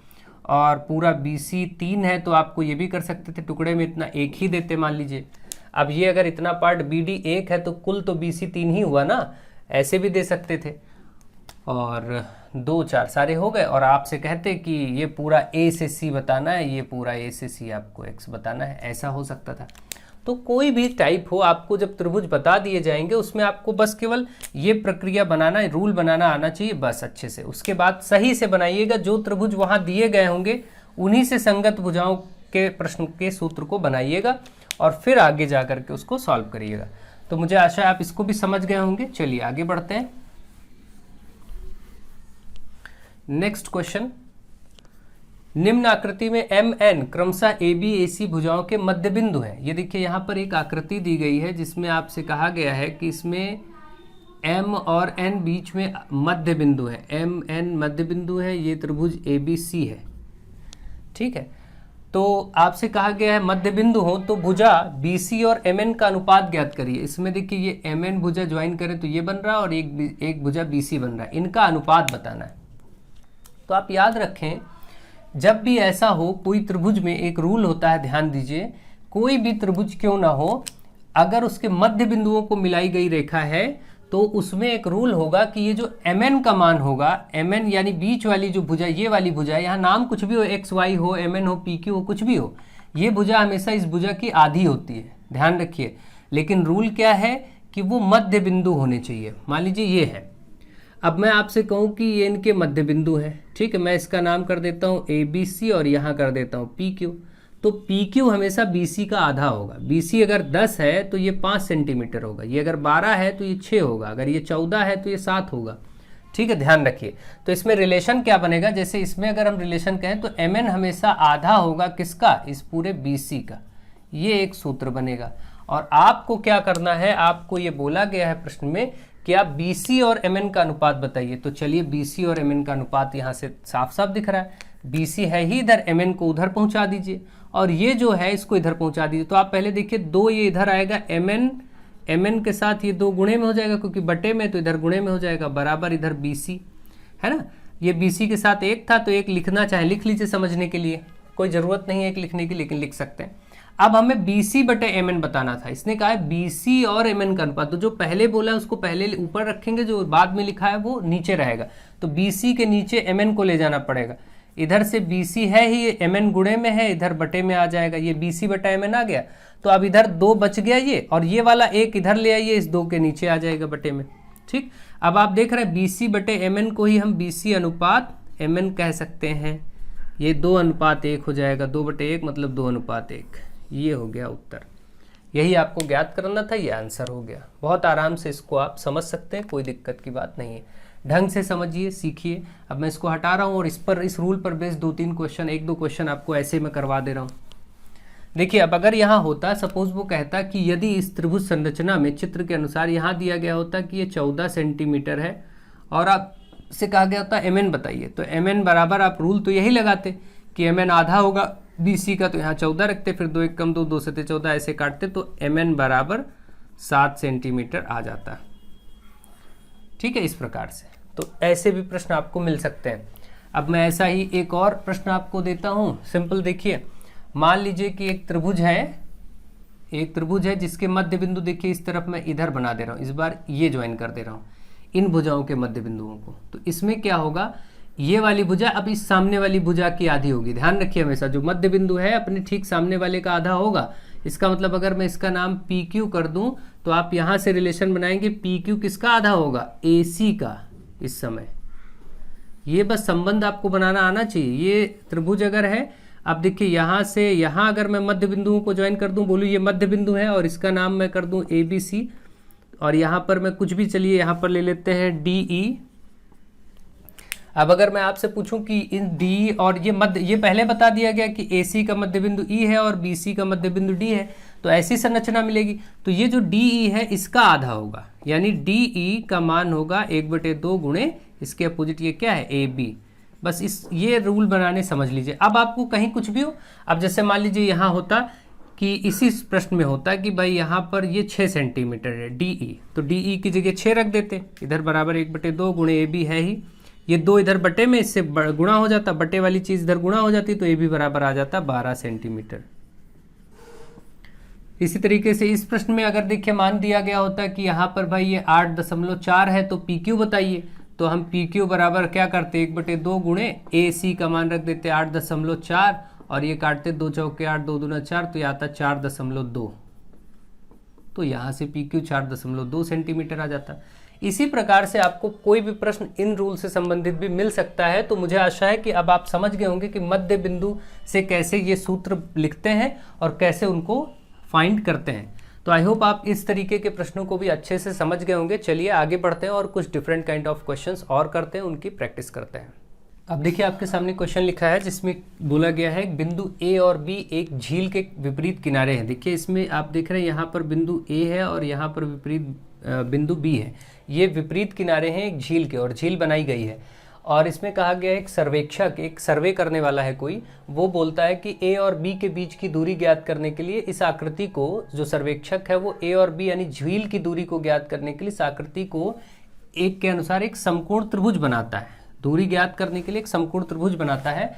S1: और पूरा BC 3 है तो आपको ये भी कर सकते थे, टुकड़े में इतना 1 ही देते मान लीजिए। अब ये अगर इतना पार्ट BD 1 है तो कुल तो BC 3 ही हुआ ना, ऐसे भी दे सकते थे। और 2 4 सारे हो गए और आपसे कहते कि ये पूरा A से C बताना है, ये पूरा A से C आपको x बताना है, ऐसा हो सकता था। तो कोई भी टाइप हो, आपको जब त्रिभुज बता दिए जाएंगे उसमें आपको बस केवल ये प्रक्रिया बनाना, रूल बनाना आना चाहिए बस अच्छे से। उसके बाद सही से बनाइएगा, जो त्रिभुज वहाँ दिए गए होंगे उन्हीं से संगत भुजाओं के प्रश्न के सूत्र को बनाइएगा और फिर आगे जा करके उसको सॉल्व करिएगा। तो मुझे आशा है आप इसको भी समझ गए होंगे। चलिए आगे बढ़ते हैं। नेक्स्ट क्वेश्चन, निम्न आकृति में एम एन क्रमशः ए बी ए सी भुजाओं के मध्य बिंदु हैं। ये देखिए यहाँ पर एक आकृति दी गई है जिसमें आपसे कहा गया है कि इसमें एम और एन बीच में मध्य बिंदु है, एम एन मध्य बिंदु है, ये त्रिभुज ए बी सी है, ठीक है। तो आपसे कहा गया है मध्य बिंदु हो तो भुजा बी सी और एम एन का अनुपात ज्ञात करिए। इसमें देखिए ये एम एन भुजा ज्वाइन करें तो ये बन रहा है और एक भुजा बी सी बन रहा है, इनका अनुपात बताना है। तो आप याद रखें, जब भी ऐसा हो कोई त्रिभुज में एक रूल होता है, ध्यान दीजिए, कोई भी त्रिभुज क्यों ना हो, अगर उसके मध्य बिंदुओं को मिलाई गई रेखा है तो उसमें एक रूल होगा कि ये जो mn का मान होगा, mn यानी बीच वाली जो भुजा, ये वाली भुजा, यहाँ नाम कुछ भी हो, एक्स वाई हो, mn हो, pq हो, कुछ भी हो, ये भुजा हमेशा इस भुजा की आधी होती है, ध्यान रखिए। लेकिन रूल क्या है कि वो मध्य बिंदु होने चाहिए। मान लीजिए ये है, अब मैं आपसे कहूँ कि ये इनके मध्य बिंदु है, ठीक है, मैं इसका नाम कर देता हूँ ABC और यहाँ कर देता हूँ PQ। तो PQ हमेशा BC का आधा होगा। BC अगर 10 है तो ये 5 सेंटीमीटर होगा, ये अगर 12 है तो ये 6 होगा, अगर ये 14 है तो ये 7 होगा, ठीक है, ध्यान रखिए। तो इसमें रिलेशन क्या बनेगा, जैसे इसमें अगर हम रिलेशन कहें तो MN हमेशा आधा होगा किसका, इस पूरे BC का, ये एक सूत्र बनेगा। और आपको क्या करना है, आपको ये बोला गया है प्रश्न में कि आप BC और MN का अनुपात बताइए। तो चलिए BC और MN का अनुपात यहाँ से साफ साफ दिख रहा है, BC है ही इधर, MN को उधर पहुँचा दीजिए और ये जो है इसको इधर पहुँचा दीजिए। तो आप पहले देखिए 2 ये इधर आएगा, MN के साथ ये 2 गुणे में हो जाएगा क्योंकि बटे में, तो इधर गुणे में हो जाएगा, बराबर इधर BC है ना। ये BC के साथ 1 था तो 1 लिखना चाहे लिख लीजिए, समझने के लिए कोई ज़रूरत नहीं है 1 लिखने की, लेकिन लिख सकते हैं। अब हमें BC बटे MN बताना था, इसने कहा है BC और MN का अनुपात, तो जो पहले बोला है उसको पहले ऊपर रखेंगे, जो बाद में लिखा है वो नीचे रहेगा। तो BC के नीचे MN को ले जाना पड़ेगा, इधर से BC है ही, MN गुणे में है, इधर बटे में आ जाएगा, ये BC बटा MN आ गया। तो अब इधर 2 बच गया ये, और ये वाला 1 इधर ले आइए, इस 2 के नीचे आ जाएगा बटे में, ठीक। अब आप देख रहे हैं BC बटे MN को ही हम BC अनुपात MN कह सकते हैं, ये 2 अनुपात 1 हो जाएगा, 2 बटे 1 मतलब 2 अनुपात 1, ये हो गया उत्तर। यही आपको ज्ञात करना था, ये आंसर हो गया। बहुत आराम से इसको आप समझ सकते हैं, कोई दिक्कत की बात नहीं है, ढंग से समझिए, सीखिए। अब मैं इसको हटा रहा हूँ और इस रूल पर बेस्ड 2-3 क्वेश्चन, 1-2 क्वेश्चन आपको ऐसे में करवा दे रहा हूँ। देखिए, अब अगर यहाँ होता, सपोज वो कहता कि यदि इस त्रिभुज संरचना में चित्र के अनुसार यहाँ दिया गया होता कि ये 14 सेंटीमीटर है और आपसे कहा गया होता MN बताइए, तो MN बराबर आप रूल तो यही लगाते कि MN आधा होगा BC का, तो यहाँ 14 रखते, फिर 2 1 कम 2 2 7 14 ऐसे काटते, तो MN बराबर 7 सेंटीमीटर आ जाता, ठीक है, इस प्रकार से। तो ऐसे भी प्रश्न आपको मिल सकते हैं। अब मैं ऐसा ही एक और प्रश्न आपको देता हूँ, सिंपल। देखिए, मान लीजिए कि एक त्रिभुज है जिसके मध्य बिंदु देखिए इस तरफ मैं इधर बना दे रहा हूँ, इस बार ये ज्वाइन कर दे रहा हूँ इन भुजाओं के मध्य बिंदुओं को। तो इसमें क्या होगा, ये वाली भुजा अब इस सामने वाली भुजा की आधी होगी। ध्यान रखिए, हमेशा जो मध्य बिंदु है अपने ठीक सामने वाले का आधा होगा। इसका मतलब अगर मैं इसका नाम PQ कर दूं तो आप यहाँ से रिलेशन बनाएंगे, PQ किसका आधा होगा, AC का। इस समय ये बस संबंध आपको बनाना आना चाहिए। ये त्रिभुज अगर है, अब देखिए यहाँ से यहाँ अगर मैं मध्य बिंदुओं को ज्वाइन कर दूं, बोलूँ ये मध्य बिंदु है और इसका नाम मैं कर दूं ABC, और यहाँ पर मैं कुछ भी, चलिए यहाँ पर ले लेते हैं DE। अब अगर मैं आपसे पूछूं कि इन D और ये पहले बता दिया गया कि AC का मध्य बिंदु E है और BC का मध्य बिंदु D है, तो ऐसी संरचना मिलेगी। तो ये जो DE है इसका आधा होगा, यानी DE का मान होगा 1/2 गुणे इसके अपोजिट ये क्या है, AB। बस ये रूल बनाने समझ लीजिए। अब आपको कहीं कुछ भी हो, अब जैसे मान लीजिए यहाँ होता कि इसी प्रश्न में होता कि भाई यहाँ पर ये 6 सेंटीमीटर है DE, तो DE की जगह 6 रख देते, इधर बराबर 1/2 गुणे AB है ही, ये 2 इधर बटे में इससे गुणा हो जाता, बटे वाली चीज इधर गुणा हो जाती, तो AB बराबर आ जाता 12 सेंटीमीटर। इसी तरीके से इस प्रश्न में अगर देखिए मान दिया गया होता कि यहाँ पर भाई ये 8.4 है, तो PQ बताइए, तो हम PQ बराबर क्या करते, 1/2 गुणे AC का मान रख देते 8.4 और ये काटते 2 चौके 8 2 दूना 4, तो ये आता 4.2, तो यहाँ से PQ 4.2 सेंटीमीटर आ जाता। इसी प्रकार से आपको कोई भी प्रश्न इन रूल से संबंधित भी मिल सकता है। तो मुझे आशा है कि अब आप समझ गए होंगे कि मध्य बिंदु से कैसे ये सूत्र लिखते हैं और कैसे उनको फाइंड करते हैं। तो आई होप आप इस तरीके के प्रश्नों को भी अच्छे से समझ गए होंगे। चलिए आगे बढ़ते हैं और कुछ डिफरेंट काइंड ऑफ क्वेश्चंस और करते हैं, उनकी प्रैक्टिस करते हैं। अब देखिए आपके सामने क्वेश्चन लिखा है जिसमें बोला गया है बिंदु ए और बी एक झील के विपरीत किनारे हैं। देखिए इसमें आप देख रहे हैं यहाँ पर बिंदु ए है और यहाँ पर विपरीत बिंदु बी है। ये विपरीत किनारे हैं एक झील के और झील बनाई गई है। और इसमें कहा गया है एक सर्वेक्षक, एक सर्वे करने वाला है कोई, वो बोलता है कि ए और बी के बीच की दूरी ज्ञात करने के लिए इस आकृति को, जो सर्वेक्षक है वो ए और बी यानी झील की दूरी को ज्ञात करने के लिए इस आकृति को एक के अनुसार एक समकोण त्रिभुज बनाता है। दूरी ज्ञात करने के लिए एक समकोण त्रिभुज बनाता है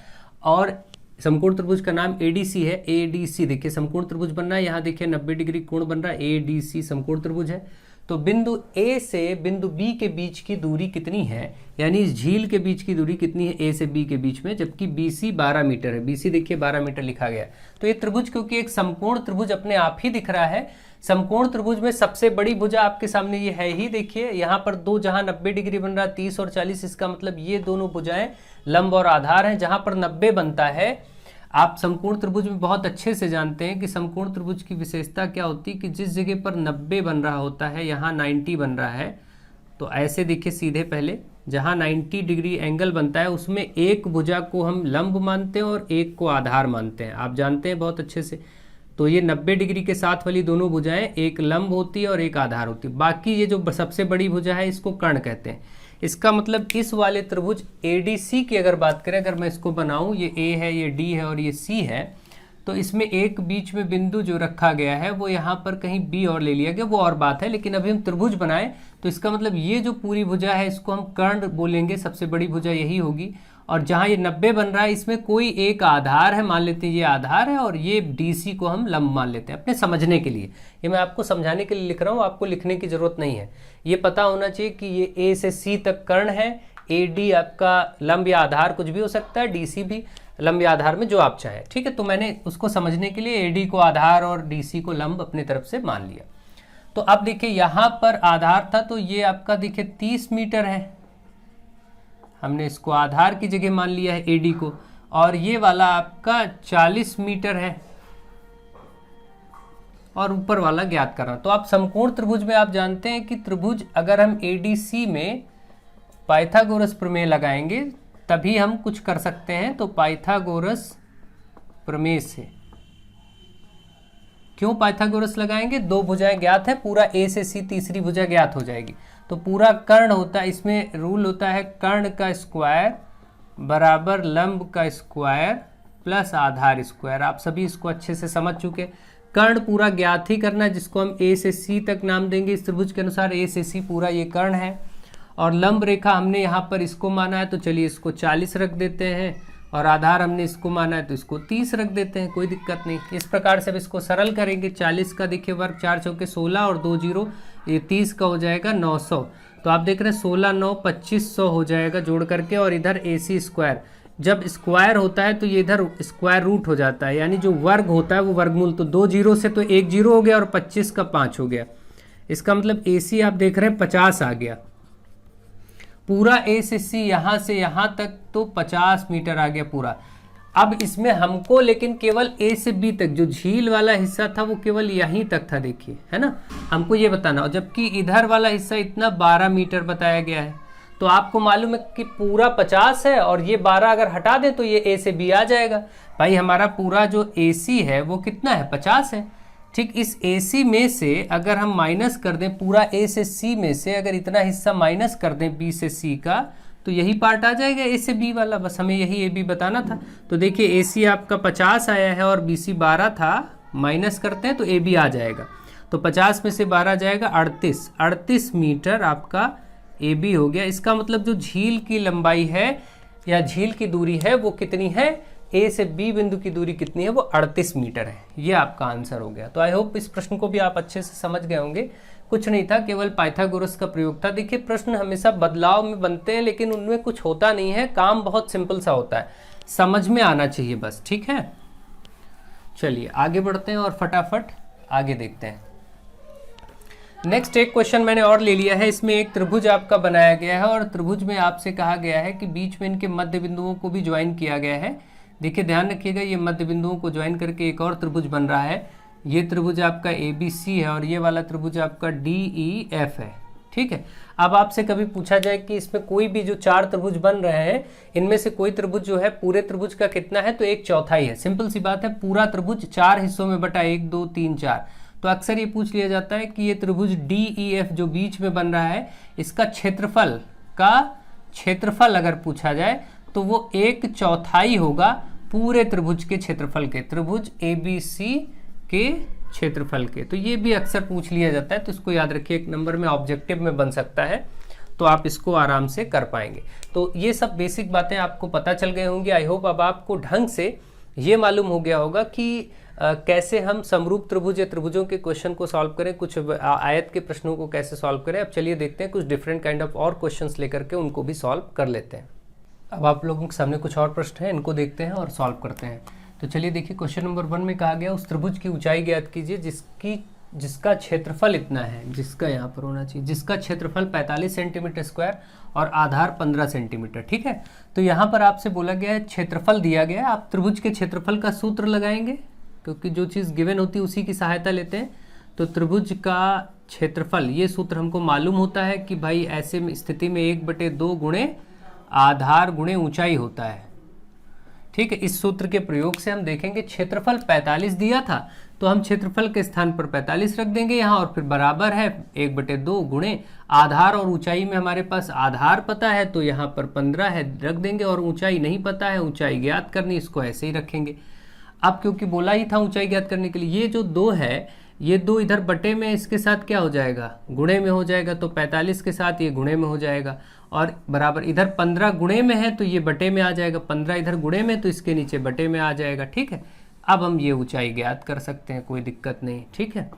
S1: और समकोण त्रिभुज का नाम एडीसी है। एडीसी देखिए समकोण त्रिभुज बन रहा है, यहाँ देखिए 90 डिग्री कोण बन रहा है, एडीसी समकोण त्रिभुज है। तो बिंदु ए से बिंदु बी के बीच की दूरी कितनी है, यानी इस झील के बीच की दूरी कितनी है ए से बी के बीच में, जबकि बीसी 12 मीटर है। बीसी देखिए 12 मीटर लिखा गया। तो ये त्रिभुज क्योंकि एक समकोण त्रिभुज अपने आप ही दिख रहा है, समकोण त्रिभुज में सबसे बड़ी भुजा आपके सामने ये है ही। देखिए यहाँ पर दो, जहां 90 डिग्री बन रहा है 30 और 40, इसका मतलब ये दोनों भुजाएं लंब और आधार हैं। जहां पर 90 बनता है, आप समकोण त्रिभुज में बहुत अच्छे से जानते हैं कि समकोण त्रिभुज की विशेषता क्या होती है कि जिस जगह पर 90 बन रहा होता है यहाँ 90 बन रहा है, तो ऐसे देखिए सीधे पहले जहाँ 90 डिग्री एंगल बनता है उसमें एक भुजा को हम लंब मानते हैं और एक को आधार मानते हैं। आप जानते हैं बहुत अच्छे से। तो ये 90 डिग्री के साथ वाली दोनों भुजाएं एक लंब होती है और एक आधार होती है। बाकी ये जो सबसे बड़ी भुजा है इसको कर्ण कहते हैं। इसका मतलब इस वाले त्रिभुज एडीसी की अगर बात करें, अगर मैं इसको बनाऊं, ये ए है, ये डी है और ये सी है, तो इसमें एक बीच में बिंदु जो रखा गया है वो यहाँ पर कहीं बी और ले लिया गया, वो और बात है। लेकिन अभी हम त्रिभुज बनाएं तो इसका मतलब ये जो पूरी भुजा है इसको हम कर्ण बोलेंगे, सबसे बड़ी भुजा यही होगी। और जहाँ ये 90 बन रहा है इसमें कोई एक आधार है, मान लेते हैं ये आधार है, और ये डीसी को हम लंब मान लेते हैं अपने समझने के लिए। ये मैं आपको समझाने के लिए लिख रहा हूँ, आपको लिखने की जरूरत नहीं है। ये पता होना चाहिए कि ये ए से सी तक कर्ण है, ए डी आपका लंब या आधार कुछ भी हो सकता है, डीसी भी लंब या आधार में जो आप चाहें। ठीक है, तो मैंने उसको समझने के लिए एडी को आधार और डीसी को लंब अपनी तरफ से मान लिया। तो अब देखिए यहाँ पर आधार था तो ये आपका देखिए 30 मीटर है, हमने इसको आधार की जगह मान लिया है एडी को, और ये वाला आपका 40 मीटर है और ऊपर वाला ज्ञात करना। तो आप समकोण त्रिभुज में आप जानते हैं कि त्रिभुज अगर हम एडीसी में पाइथागोरस प्रमेय लगाएंगे तभी हम कुछ कर सकते हैं। तो पाइथागोरस प्रमेय से क्यों पाइथागोरस लगाएंगे, दो भुजाएं ज्ञात है, पूरा ए से सी तीसरी भुजा ज्ञात हो जाएगी। तो पूरा कर्ण होता है, इसमें रूल होता है कर्ण का स्क्वायर बराबर लंब का स्क्वायर प्लस आधार स्क्वायर। आप सभी इसको अच्छे से समझ चुके। कर्ण पूरा ज्ञात ही करना है, जिसको हम ए से सी तक नाम देंगे इस त्रिभुज के अनुसार। ए से सी पूरा ये कर्ण है और लंब रेखा हमने यहाँ पर इसको माना है, तो चलिए इसको 40 रख देते हैं, और आधार हमने इसको माना है तो इसको 30 रख देते हैं, कोई दिक्कत नहीं। इस प्रकार से अब इसको सरल करेंगे। 40 का देखिए वर्ग 4 चौके 16 और 2 जीरो, ये 30 का हो जाएगा 900। तो आप देख रहे हैं 16 9 2500 हो जाएगा जोड़ करके। और इधर AC स्क्वायर, जब स्क्वायर होता है तो ये इधर स्क्वायर रूट हो जाता है, यानी जो वर्ग होता है वो वर्गमूल। तो 2 जीरो से तो 1 जीरो हो गया और 25 का 5 हो गया। इसका मतलब AC आप देख रहे हैं 50 आ गया। पूरा ए से सी यहाँ से यहाँ तक तो 50 मीटर आ गया पूरा। अब इसमें हमको लेकिन केवल ए से बी तक, जो झील वाला हिस्सा था वो केवल यहीं तक था, देखिए है ना, हमको ये बताना। और जबकि इधर वाला हिस्सा इतना 12 मीटर बताया गया है। तो आपको मालूम है कि पूरा 50 है और ये 12 अगर हटा दें तो ये ए से बी आ जाएगा। भाई हमारा पूरा जो ए सी है वो कितना है, 50 है। ठीक, इस AC में से अगर हम माइनस कर दें, पूरा A से C में से अगर इतना हिस्सा माइनस कर दें B से C का, तो यही पार्ट आ जाएगा A से B वाला। बस हमें यही AB बताना था। तो देखिए AC आपका 50 आया है और BC 12 था, माइनस करते हैं तो AB आ जाएगा। तो 50 में से 12 जाएगा 38 मीटर आपका AB हो गया। इसका मतलब जो झील की लंबाई है या झील की दूरी है वो कितनी है, ए से बी बिंदु की दूरी कितनी है, वो 38 मीटर है। ये आपका आंसर हो गया। तो आई होप इस प्रश्न को भी आप अच्छे से समझ गए होंगे। कुछ नहीं था, केवल पाइथागोरस का प्रयोग था। देखिए प्रश्न हमेशा बदलाव में बनते हैं लेकिन उनमें कुछ होता नहीं है, काम बहुत सिंपल सा होता है, समझ में आना चाहिए बस। ठीक है, चलिए आगे बढ़ते हैं और फटाफट आगे देखते हैं। नेक्स्ट एक क्वेश्चन मैंने और ले लिया है। इसमें एक त्रिभुज आपका बनाया गया है और त्रिभुज में आपसे कहा गया है कि बीच में इनके मध्य बिंदुओं को भी ज्वाइन किया गया है। देखिए ध्यान रखिएगा, ये मध्य बिंदुओं को ज्वाइन करके एक और त्रिभुज बन रहा है। ये त्रिभुज आपका ABC है और ये वाला त्रिभुज आपका DEF है। ठीक है। अब आपसे कभी पूछा जाए कि इसमें कोई भी जो 4 त्रिभुज बन रहे हैं इनमें से कोई त्रिभुज जो है पूरे त्रिभुज का कितना है, तो 1/4 है। सिंपल सी बात है, पूरा त्रिभुज 4 हिस्सों में बटा 1 2 3 4। तो अक्सर ये पूछ लिया जाता है कि ये त्रिभुज DEF जो बीच में बन रहा है इसका क्षेत्रफल अगर पूछा जाए तो वो 1/4 होगा पूरे त्रिभुज के क्षेत्रफल के, त्रिभुज ABC के क्षेत्रफल के। तो ये भी अक्सर पूछ लिया जाता है, तो इसको याद रखिए, एक नंबर में ऑब्जेक्टिव में बन सकता है, तो आप इसको आराम से कर पाएंगे। तो ये सब बेसिक बातें आपको पता चल गए होंगी। आई होप अब आपको ढंग से ये मालूम हो गया होगा कि कैसे हम समरूप त्रिभुज या त्रिभुजों के क्वेश्चन को सॉल्व करें, कुछ आयत के प्रश्नों को कैसे सॉल्व करें। अब चलिए देखते हैं, कुछ डिफरेंट काइंड ऑफ और क्वेश्चंस लेकर के उनको भी सॉल्व कर लेते हैं। अब आप लोगों के सामने कुछ और प्रश्न हैं, इनको देखते हैं और सॉल्व करते हैं। तो चलिए देखिए, क्वेश्चन नंबर 1 में कहा गया उस त्रिभुज की ऊंचाई ज्ञात कीजिए जिसका क्षेत्रफल इतना है, जिसका यहाँ पर होना चाहिए, जिसका क्षेत्रफल 45 सेंटीमीटर स्क्वायर और आधार 15 सेंटीमीटर। ठीक है, तो यहाँ पर आपसे बोला गया है क्षेत्रफल दिया गया है, आप त्रिभुज के क्षेत्रफल का सूत्र लगाएंगे, क्योंकि जो चीज़ गिवन होती है उसी की सहायता लेते हैं। तो त्रिभुज का क्षेत्रफल, ये सूत्र हमको मालूम होता है कि भाई ऐसे स्थिति में 1/2 गुणे आधार गुणे ऊंचाई होता है। ठीक है, इस सूत्र के प्रयोग से हम देखेंगे क्षेत्रफल 45 दिया था, तो हम क्षेत्रफल के स्थान पर 45 रख देंगे यहाँ, और फिर बराबर है 1/2 गुणे आधार, और ऊंचाई में हमारे पास आधार पता है तो यहाँ पर 15 है रख देंगे, और ऊंचाई नहीं पता है, ऊंचाई ज्ञात करनी, इसको ऐसे ही रखेंगे। अब क्योंकि बोला ही था ऊंचाई ज्ञात करने के लिए, ये जो 2 है, ये 2 इधर बटे में इसके साथ क्या हो जाएगा, गुणे में हो जाएगा, तो 45 के साथ ये गुणे में हो जाएगा, और बराबर इधर 15 गुणे में है तो ये बटे में आ जाएगा, 15 इधर गुणे में तो इसके नीचे बटे में आ जाएगा। ठीक है, अब हम ये ऊंचाई ज्ञात कर सकते हैं, कोई दिक्कत नहीं। ठीक है,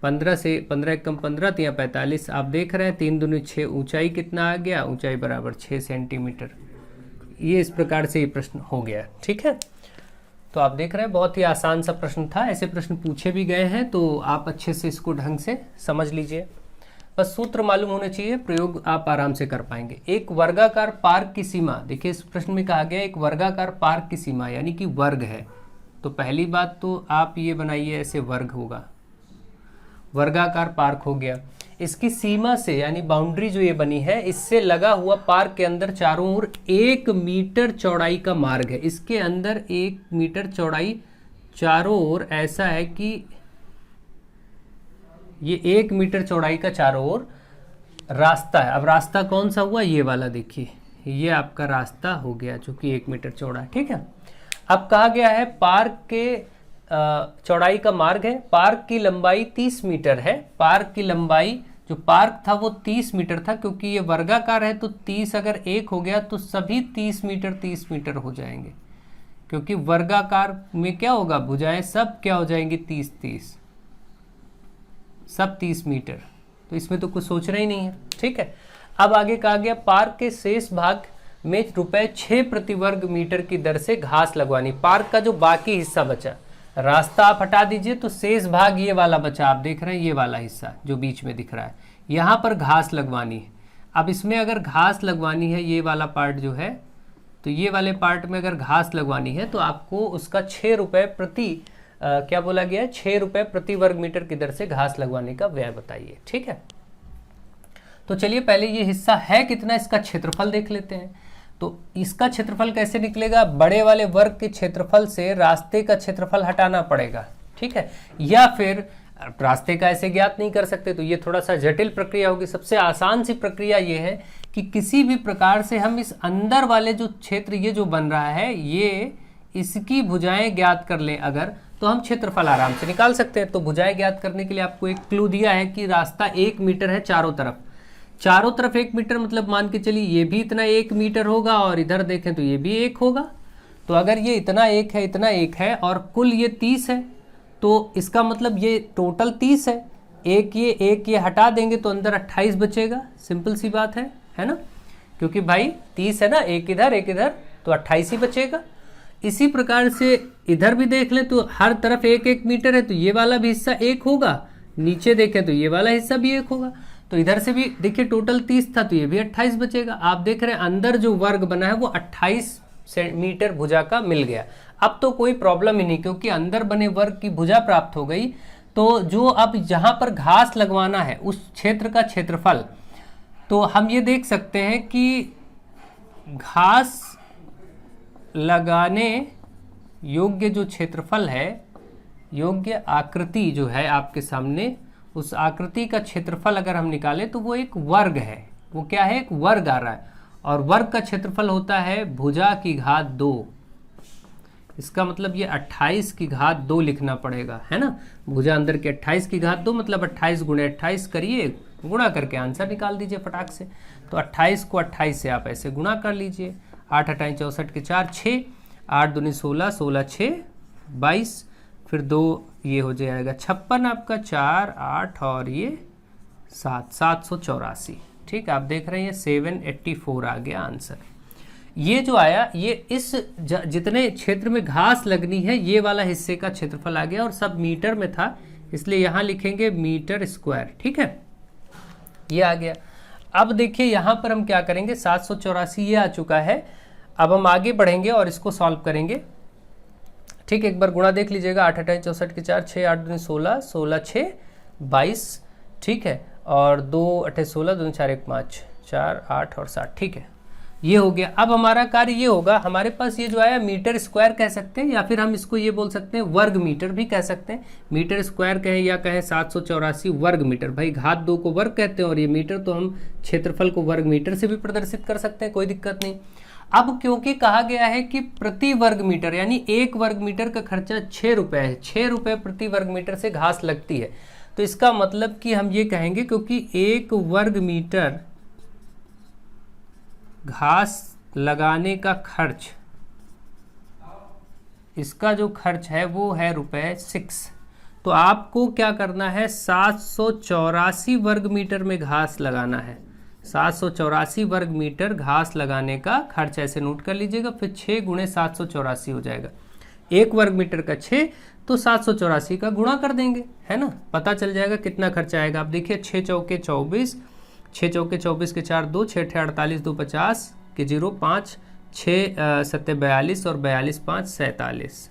S1: 15 से 15 एक कम 15 तो यहाँ 45 आप देख रहे हैं, 3 दूनी 6, ऊंचाई कितना आ गया, ऊंचाई बराबर 6 सेंटीमीटर। ये इस प्रकार से ये प्रश्न हो गया। ठीक है, तो आप देख रहे हैं बहुत ही आसान सा प्रश्न था, ऐसे प्रश्न पूछे भी गए हैं, तो आप अच्छे से इसको ढंग से समझ लीजिए, बस सूत्र मालूम होने चाहिए, प्रयोग आप आराम से कर पाएंगे। एक वर्गाकार पार्क की सीमा, देखिए इस प्रश्न में कहा गया एक वर्गाकार पार्क की सीमा यानी कि वर्ग है, तो पहली बात तो आप ये बनाइए ऐसे वर्ग होगा, वर्गाकार पार्क हो गया। इसकी सीमा से यानी बाउंड्री जो ये बनी है, इससे लगा हुआ पार्क के अंदर चारों ओर 1 मीटर चौड़ाई का मार्ग है, इसके अंदर 1 मीटर चौड़ाई चारों ओर ऐसा है कि ये 1 मीटर चौड़ाई का चारों ओर रास्ता है। अब रास्ता कौन सा हुआ, ये वाला देखिए, ये आपका रास्ता हो गया जो कि 1 मीटर चौड़ा है। ठीक है, अब कहा गया है पार्क के चौड़ाई का मार्ग है, पार्क की लंबाई 30 मीटर है, पार्क की लंबाई जो पार्क था वो 30 मीटर था, क्योंकि ये वर्गाकार है तो 30 अगर 1 हो गया तो सभी 30 मीटर हो जाएंगे, क्योंकि वर्गाकार में क्या होगा, भुजाएं सब क्या हो जाएंगी, 30 सब 30 मीटर, तो इसमें तो कुछ सोचना ही नहीं है। ठीक है, अब आगे कहा गया पार्क के शेष भाग में ₹6 प्रति वर्ग मीटर की दर से घास लगवानी। पार्क का जो बाकी हिस्सा बचा, रास्ता आप हटा दीजिए तो शेष भाग ये वाला बचा, आप देख रहे हैं ये वाला हिस्सा जो बीच में दिख रहा है, यहाँ पर घास लगवानी है। अब इसमें अगर घास लगवानी है, ये वाला पार्ट जो है, तो ये वाले पार्ट में अगर घास लगवानी है तो आपको उसका 6 रुपये प्रति क्या बोला गया है, 6 रुपये प्रति वर्ग मीटर की दर से घास लगवाने का व्यय बताइए। ठीक है, तो चलिए पहले ये हिस्सा है कितना, इसका क्षेत्रफल देख लेते हैं। तो इसका क्षेत्रफल कैसे निकलेगा, बड़े वाले वर्ग के क्षेत्रफल से रास्ते का क्षेत्रफल हटाना पड़ेगा। ठीक है, या फिर रास्ते का ऐसे ज्ञात नहीं कर सकते, तो ये थोड़ा सा जटिल प्रक्रिया होगी। सबसे आसान सी प्रक्रिया ये है कि किसी भी प्रकार से हम इस अंदर वाले जो क्षेत्र ये जो बन रहा है, ये इसकी भुजाएं ज्ञात कर लें अगर, तो हम क्षेत्रफल आराम से निकाल सकते हैं। तो भुजाएं ज्ञात करने के लिए आपको एक क्लू दिया है कि रास्ता 1 मीटर है चारों तरफ 1 मीटर, मतलब मान के चलिए ये भी इतना 1 मीटर होगा, और इधर देखें तो ये भी 1 होगा। तो अगर ये इतना 1 है और कुल ये 30 है, तो इसका मतलब ये टोटल 30 है, एक ये हटा देंगे तो अंदर 28 बचेगा। सिंपल सी बात है ना, क्योंकि भाई 30 है ना, एक इधर तो 28 ही बचेगा। इसी प्रकार से इधर भी देख ले तो हर तरफ 1 मीटर है, तो ये वाला भी हिस्सा 1 होगा, नीचे देखें तो ये वाला हिस्सा भी 1 होगा, तो इधर से भी देखिए टोटल 30 था तो ये भी 28 बचेगा। आप देख रहे हैं अंदर जो वर्ग बना है वो 28 मीटर भुजा का मिल गया। अब तो कोई प्रॉब्लम ही नहीं, क्योंकि अंदर बने वर्ग की भुजा प्राप्त हो गई। तो जो अब जहां पर घास लगवाना है उस क्षेत्र का क्षेत्रफल, तो हम ये देख सकते हैं कि घास लगाने योग्य जो क्षेत्रफल है, योग्य आकृति जो है आपके सामने, उस आकृति का क्षेत्रफल अगर हम निकालें तो वो एक वर्ग है। वो क्या है? एक वर्ग आ रहा है, और वर्ग का क्षेत्रफल होता है भुजा की घात 2। इसका मतलब ये 28 की घात 2 लिखना पड़ेगा, है ना। भुजा अंदर के 28 की घात 2 मतलब 28 गुणे 28 करिए, गुणा करके आंसर निकाल दीजिए फटाक से। तो 28 को 28 से आप ऐसे गुणा कर लीजिए। 8 28 64 के 4 6, 8 दूनी 16, 16 6 22, फिर 2 ये हो जाएगा 56 आपका, 4 8 और ये 7, 784। ठीक, आप देख रहे हैं 784 आ गया आंसर। ये जो आया ये इस जितने क्षेत्र में घास लगनी है ये वाला हिस्से का क्षेत्रफल आ गया, और सब मीटर में था इसलिए यहाँ लिखेंगे मीटर स्क्वायर। ठीक है, ये आ गया। अब देखिए यहाँ पर हम क्या करेंगे, 784 ये आ चुका है। अब हम आगे बढ़ेंगे और इसको सॉल्व करेंगे। ठीक, एक बार गुणा देख लीजिएगा। 8 8 64 के 4, 6 8 दूनी 16, 16 6 22। ठीक है, और 2 8 16, 2 4 1 5, 4 8 और 7। ठीक है, ये हो गया। अब हमारा कार्य ये होगा, हमारे पास ये जो आया मीटर स्क्वायर कह सकते हैं, या फिर हम इसको ये बोल सकते हैं वर्ग मीटर भी कह सकते हैं। मीटर स्क्वायर कहें या कहें 784 वर्ग मीटर। भाई घात 2 को वर्ग कहते हैं और ये मीटर, तो हम क्षेत्रफल को वर्ग मीटर से भी प्रदर्शित कर सकते हैं, कोई दिक्कत नहीं। अब क्योंकि कहा गया है कि प्रति वर्ग मीटर, यानी 1 वर्ग मीटर का खर्चा 6 रुपये है, 6 रुपये प्रति वर्ग मीटर से घास लगती है, तो इसका मतलब कि हम ये कहेंगे क्योंकि 1 वर्ग मीटर घास लगाने का खर्च, इसका जो खर्च है वो है ₹6। तो आपको क्या करना है, 784 वर्ग मीटर में घास लगाना है। 784 वर्ग मीटर घास लगाने का खर्च ऐसे नोट कर लीजिएगा। फिर 6 गुणे 784 हो जाएगा। 1 वर्ग मीटर का 6, तो 784 का गुणा कर देंगे, है ना, पता चल जाएगा कितना खर्चा आएगा। आप देखिए 6 चौके 24, 6 चौके 24 के 4 2, 6 48 2 50 के 0 5, 6 7 42 और 42 5 47,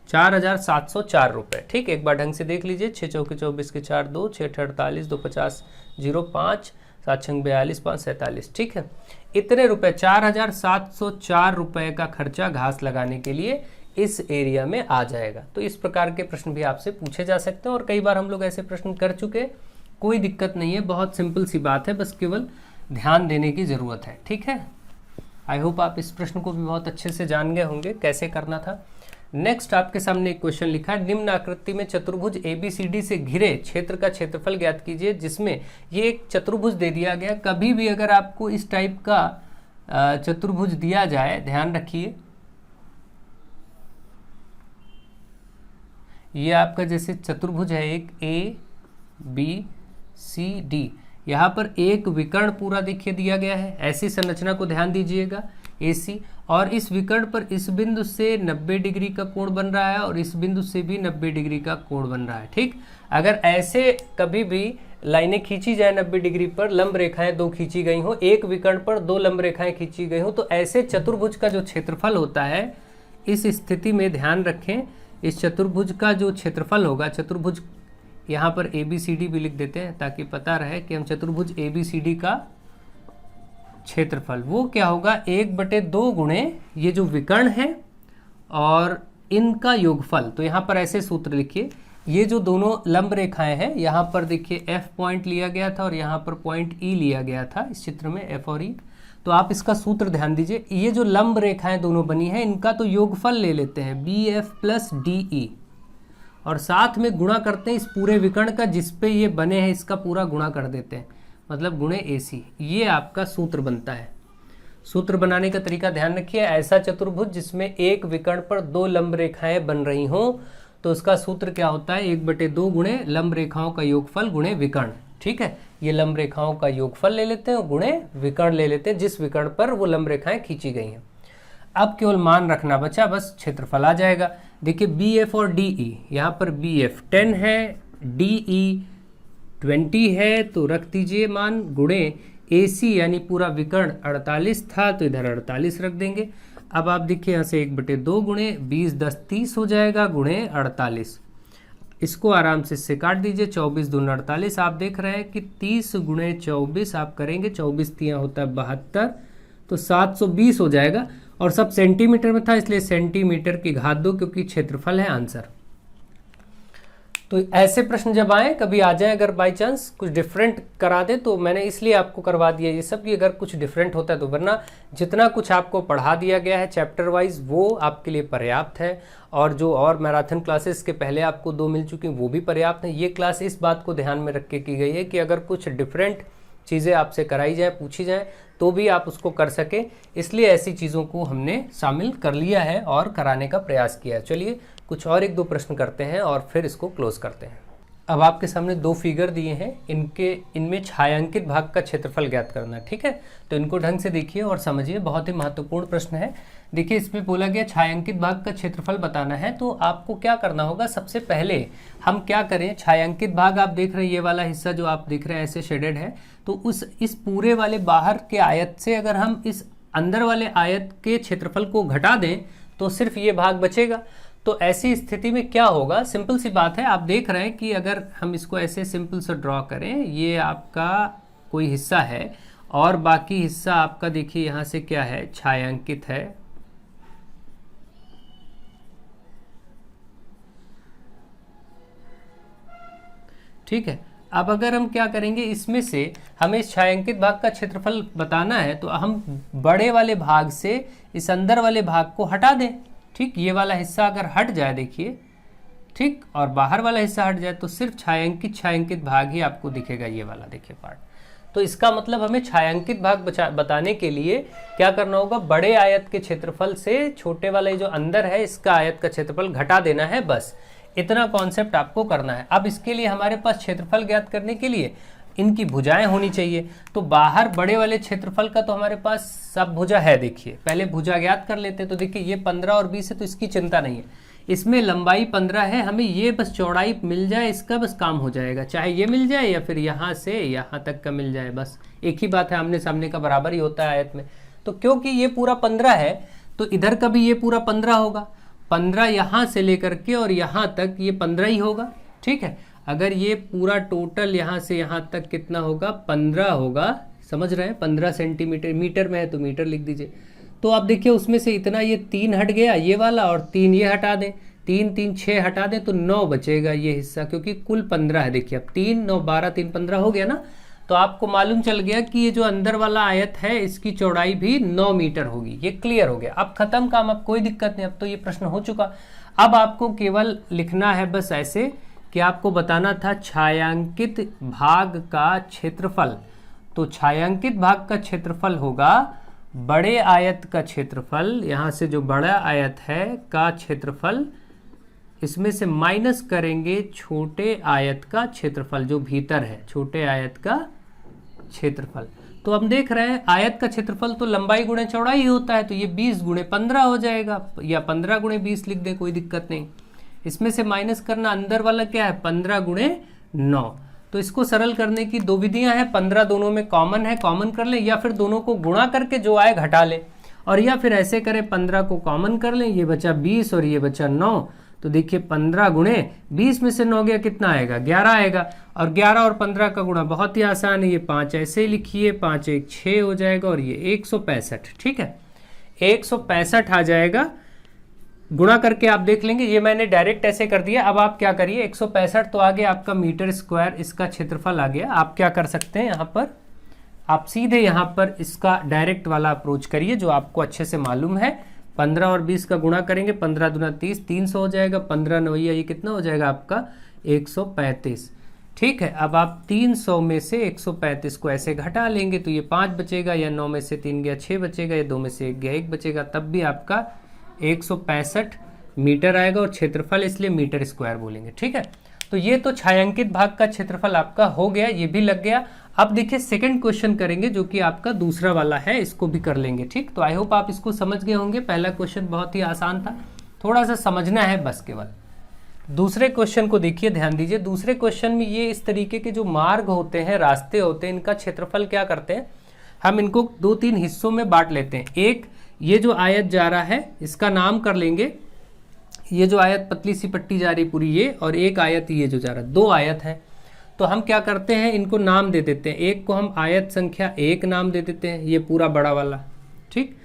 S1: 4704 रुपये। ठीक, एक बार ढंग से देख लीजिए। 6 चौके 24 के 4 2, 6 48 2 50 0 5, 7 6 42 5 47। ठीक है, इतने रुपए 4704 रुपये का खर्चा घास लगाने के लिए इस एरिया में आ जाएगा। तो इस प्रकार के प्रश्न भी आपसे पूछे जा सकते हैं, और कई बार हम लोग ऐसे प्रश्न कर चुके, कोई दिक्कत नहीं है, बहुत सिंपल सी बात है, बस केवल ध्यान देने की ज़रूरत है। ठीक है, आई होप आप इस प्रश्न को भी बहुत अच्छे से जान गए होंगे कैसे करना था। नेक्स्ट आपके सामने एक क्वेश्चन लिखा है, निम्न आकृति में चतुर्भुज ABCD से घिरे क्षेत्र का क्षेत्रफल ज्ञात कीजिए, जिसमें ये एक चतुर्भुज दे दिया गया। कभी भी अगर आपको इस टाइप का चतुर्भुज दिया जाए, ध्यान रखिए, ये आपका जैसे चतुर्भुज है एक ABCD, यहाँ पर एक विकर्ण पूरा देखिए दिया गया है। ऐसी संरचना को ध्यान दीजिएगा, AC, और इस विकर्ण पर इस बिंदु से 90 डिग्री का कोण बन रहा है और इस बिंदु से भी 90 डिग्री का कोण बन रहा है। ठीक, अगर ऐसे कभी भी लाइनें खींची जाए 90 डिग्री पर, लंब रेखाएं 2 खींची गई हो, एक विकर्ण पर 2 लंब रेखाएं खींची गई हो, तो ऐसे चतुर्भुज का जो क्षेत्रफल होता है, इस स्थिति में ध्यान रखें, इस चतुर्भुज का जो क्षेत्रफल होगा, चतुर्भुज यहाँ पर ABCD भी लिख देते हैं ताकि पता रहे कि हम चतुर्भुज ABCD का क्षेत्रफल वो क्या होगा, 1/2 गुणे ये जो विकर्ण है और इनका योगफल। तो यहाँ पर ऐसे सूत्र लिखिए, ये जो दोनों लंब रेखाएं हैं, यहाँ पर देखिए F पॉइंट लिया गया था और यहाँ पर पॉइंट E लिया गया था इस चित्र में, F और E। तो आप इसका सूत्र ध्यान दीजिए, ये जो लंब रेखाएं दोनों बनी हैं, इनका तो योगफल ले लेते हैं BF + DE, और साथ में गुणा करते हैं इस पूरे विकर्ण का जिस पे ये बने हैं, इसका पूरा गुणा कर देते हैं, मतलब गुणे AC। ये आपका सूत्र बनता है। सूत्र बनाने का तरीका ध्यान रखिए, ऐसा चतुर्भुज जिसमें एक विकर्ण पर 2 लंब रेखाएं बन रही हों, तो उसका सूत्र क्या होता है, 1/2 गुणे लंब रेखाओं का योगफल गुणे विकर्ण। ठीक है, ये लंब रेखाओं का योगफल ले लेते हैं और गुणे विकर्ण ले लेते हैं जिस विकर्ण पर वो लंब रेखाएं खींची गई हैं। अब केवल मान रखना बचा, बस क्षेत्रफल आ जाएगा। देखिए BF और DE, यहाँ पर BF 10 है, DE 20 है, तो रख दीजिए मान, गुणे AC यानी पूरा विकर्ण 48 था, तो इधर 48 रख देंगे। अब आप देखिए यहाँ से 1/2 गुणे 20 10 30 हो जाएगा, गुणे 48। इसको आराम से इससे काट दीजिए, 24 दूनी 48। आप देख रहे हैं कि 30 गुणे 24 आप करेंगे, 24 तियाँ होता है 72, तो 720 हो जाएगा। और सब सेंटीमीटर में था इसलिए सेंटीमीटर की घात 2, क्योंकि क्षेत्रफल है आंसर। तो ऐसे प्रश्न जब आए, कभी आ जाए, अगर बाई चांस कुछ डिफरेंट करा दे तो मैंने इसलिए आपको करवा दिया ये सब कि अगर कुछ डिफरेंट होता है तो, वरना जितना कुछ आपको पढ़ा दिया गया है चैप्टर वाइज वो आपके लिए पर्याप्त है। और जो और मैराथन क्लासेस के पहले आपको 2 मिल चुकी वो भी पर्याप्त है। ये क्लास इस बात को ध्यान में रख के की गई है कि अगर कुछ डिफरेंट चीज़ें आपसे कराई जाए, पूछी जाए, तो भी आप उसको कर सकें, इसलिए ऐसी चीज़ों को हमने शामिल कर लिया है और कराने का प्रयास किया है। चलिए कुछ और 1-2 प्रश्न करते हैं और फिर इसको क्लोज करते हैं। अब आपके सामने 2 फिगर दिए हैं, इनमें छायांकित भाग का क्षेत्रफल ज्ञात करना है, ठीक है। तो इनको ढंग से देखिए और समझिए, बहुत ही महत्वपूर्ण प्रश्न है। देखिए इसमें बोला गया छायांकित भाग का क्षेत्रफल बताना है, तो आपको क्या करना होगा, सबसे पहले हम क्या करें, छायांकित भाग आप देख रहे हैं, ये वाला हिस्सा जो आप देख रहे हैं ऐसे शेडेड है, तो इस पूरे वाले बाहर के आयत से अगर हम इस अंदर वाले आयत के क्षेत्रफल को घटा दें तो सिर्फ ये भाग बचेगा। तो ऐसी स्थिति में क्या होगा, सिंपल सी बात है, आप देख रहे हैं कि अगर हम इसको ऐसे सिंपल से ड्रॉ करें, ये आपका कोई हिस्सा है और बाकी हिस्सा आपका देखिए यहाँ से क्या है, छायांकित है। ठीक है, अब अगर हम क्या करेंगे, इसमें से हमें इस छायांकित भाग का क्षेत्रफल बताना है, तो हम बड़े वाले भाग से इस अंदर वाले भाग को हटा दें। ठीक, ये वाला हिस्सा अगर हट जाए देखिए, ठीक, और बाहर वाला हिस्सा हट जाए तो सिर्फ छायांकित भाग ही आपको दिखेगा, ये वाला देखिए पार्ट। तो इसका मतलब हमें छायांकित भाग बताने के लिए क्या करना होगा, बड़े आयत के क्षेत्रफल से छोटे वाले जो अंदर है इसका आयत का क्षेत्रफल घटा देना है, बस इतना कॉन्सेप्ट आपको करना है। अब इसके लिए हमारे पास क्षेत्रफल ज्ञात करने के लिए इनकी भुजाएं होनी चाहिए। तो बाहर बड़े वाले क्षेत्रफल का तो हमारे पास सब भुजा है, देखिए पहले भुजा ज्ञात कर लेते। तो देखिए ये 15 और 20 है, तो इसकी चिंता नहीं है, इसमें लंबाई 15 है, हमें ये बस चौड़ाई मिल जाए, इसका बस काम हो जाएगा, चाहे ये मिल जाए या फिर यहाँ से यहाँ तक का मिल जाए, बस एक ही बात है, आमने सामने का बराबर ही होता है आयत में। तो क्योंकि ये पूरा 15 है तो इधर का भी ये पूरा 15 होगा, 15 यहाँ से लेकर के और यहाँ तक ये 15 ही होगा। ठीक है, अगर ये पूरा टोटल यहाँ से यहाँ तक कितना होगा, 15 होगा, समझ रहे हैं, 15 सेंटीमीटर, मीटर में है तो मीटर लिख दीजिए। तो आप देखिए उसमें से इतना ये 3 हट गया ये वाला, और 3 ये हटा दें, 3 3 6 हटा दें तो 9 बचेगा ये हिस्सा, क्योंकि कुल 15 है। देखिए अब 3 9 12 3 15 हो गया ना, तो आपको मालूम चल गया कि ये जो अंदर वाला आयत है इसकी चौड़ाई भी 9 मीटर होगी। ये क्लियर हो गया, अब खत्म काम, अब कोई दिक्कत नहीं, अब तो ये प्रश्न हो चुका। अब आपको केवल लिखना है बस ऐसे कि आपको बताना था छायांकित भाग का क्षेत्रफल। तो छायांकित भाग का क्षेत्रफल होगा बड़े आयत का क्षेत्रफल, यहाँ से जो बड़ा आयत है का क्षेत्रफल, इसमें से माइनस करेंगे छोटे आयत का क्षेत्रफल जो भीतर है, छोटे आयत का क्षेत्रफल। तो हम देख रहे हैं आयत का क्षेत्रफल तो लंबाई गुणे चौड़ाई होता है, तो ये 20 गुणे 15 हो जाएगा, या 15 गुणे 20 लिख दें, कोई दिक्कत नहीं। इसमें से माइनस करना, अंदर वाला क्या है 15 गुणे 9। तो इसको सरल करने की 2 विधियां हैं, 15 दोनों में कॉमन है, कॉमन कर लें, या फिर दोनों को गुणा करके जो आए घटा लें, और या फिर ऐसे करें 15 को कॉमन कर लें, ये बचा 20 और ये बचा 9। तो देखिए 15 गुणे 20 में से 9 गया, कितना आएगा 11 आएगा, और 11 और 15 का गुणा बहुत ही आसान है, ये 5 ऐसे ही लिखिए, 5 1 6 हो जाएगा, और ये 165। ठीक है, 165 आ जाएगा, गुणा करके आप देख लेंगे, ये मैंने डायरेक्ट ऐसे कर दिया। अब आप क्या करिए, 165 तो आ गया आपका मीटर स्क्वायर, इसका क्षेत्रफल आ गया। आप क्या कर सकते हैं, यहाँ पर आप सीधे यहाँ पर इसका डायरेक्ट वाला अप्रोच करिए जो आपको अच्छे से मालूम है। 15 और 20 का गुणा करेंगे, 15 दूना 30, 300 हो जाएगा, 15 नवैया ये कितना हो जाएगा आपका 135। ठीक है, अब आप 300 में से 135 को ऐसे घटा लेंगे तो ये 5 बचेगा, या 9 में से 3 गया 6 बचेगा, या 2 में से 1 गया 1 बचेगा, तब भी आपका 165 मीटर आएगा, और क्षेत्रफल इसलिए मीटर स्क्वायर बोलेंगे। ठीक है, तो ये तो छायांकित भाग का क्षेत्रफल आपका हो गया, ये भी लग गया। अब देखिए सेकंड क्वेश्चन करेंगे जो कि आपका दूसरा वाला है, इसको भी कर लेंगे। ठीक, तो आई होप आप इसको समझ गए होंगे। पहला क्वेश्चन बहुत ही आसान था, थोड़ा सा समझना है बस केवल। दूसरे क्वेश्चन को देखिए, ध्यान दीजिए। दूसरे क्वेश्चन में ये इस तरीके के जो मार्ग होते हैं, रास्ते होते हैं, इनका क्षेत्रफल क्या करते हैं, हम इनको 2-3 हिस्सों में बांट लेते हैं। एक, ये जो आयत जा रहा है इसका नाम कर लेंगे ये जो आयत पतली सी पट्टी जा रही पूरी ये, और एक आयत ये जो जा रहा है, 2 आयत है। तो हम क्या करते हैं, इनको नाम दे देते हैं। एक को हम आयत संख्या 1 नाम दे देते हैं, ये पूरा बड़ा वाला, ठीक।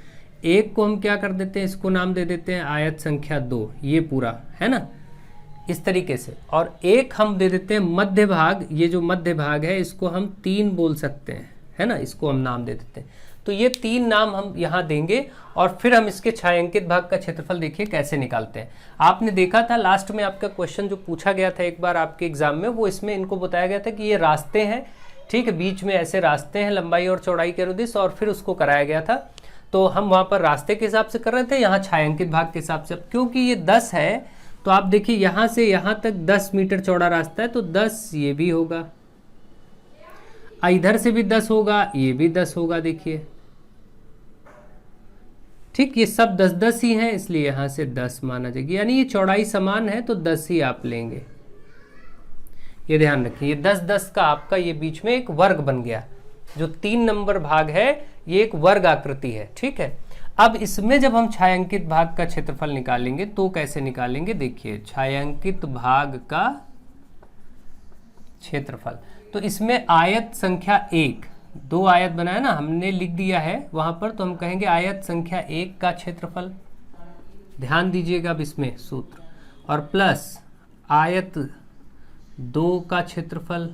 S1: एक को हम क्या कर देते हैं, इसको नाम दे देते हैं आयत संख्या 2, ये पूरा, है ना, इस तरीके से। और एक हम दे देते हैं मध्य भाग, ये जो मध्य भाग है इसको हम 3 बोल सकते हैं, है ना, इसको हम नाम दे देते हैं। तो ये 3 नाम हम यहाँ देंगे और फिर हम इसके छायांकित भाग का क्षेत्रफल देखिए कैसे निकालते हैं। आपने देखा था लास्ट में आपका क्वेश्चन जो पूछा गया था एक बार आपके एग्जाम में, वो इसमें इनको बताया गया था कि ये रास्ते हैं, ठीक है, बीच में ऐसे रास्ते हैं लंबाई और चौड़ाई के अनुदिश, और फिर उसको कराया गया था। तो हम वहाँ पर रास्ते के हिसाब से कर रहे थे, यहाँ छायांकित भाग के हिसाब से। क्योंकि ये 10 है तो आप देखिए यहाँ से यहाँ तक 10 मीटर चौड़ा रास्ता है, तो 10 ये भी होगा, इधर से भी 10 होगा, ये भी 10 होगा, देखिए, ठीक। ये सब 10-10 ही हैं, इसलिए यहाँ से 10 माना जाएगा, यानी ये चौड़ाई समान है तो 10 ही आप लेंगे। ये ध्यान रखिए, ये 10-10 का आपका ये बीच में एक वर्ग बन गया। जो 3 नंबर भाग है ये एक वर्ग आकृति है, ठीक है। अब इसमें जब हम छायांकित भाग का क्षेत्रफल निकालेंगे तो कैसे निकालेंगे, देखिए, छायांकित भाग का क्षेत्रफल। तो इसमें आयत संख्या 1, 2 आयत बनाया ना, हमने लिख दिया है वहां पर, तो हम कहेंगे आयत संख्या 1 का क्षेत्रफल, ध्यान दीजिएगा अब इसमें सूत्र, और प्लस आयत 2 का क्षेत्रफल,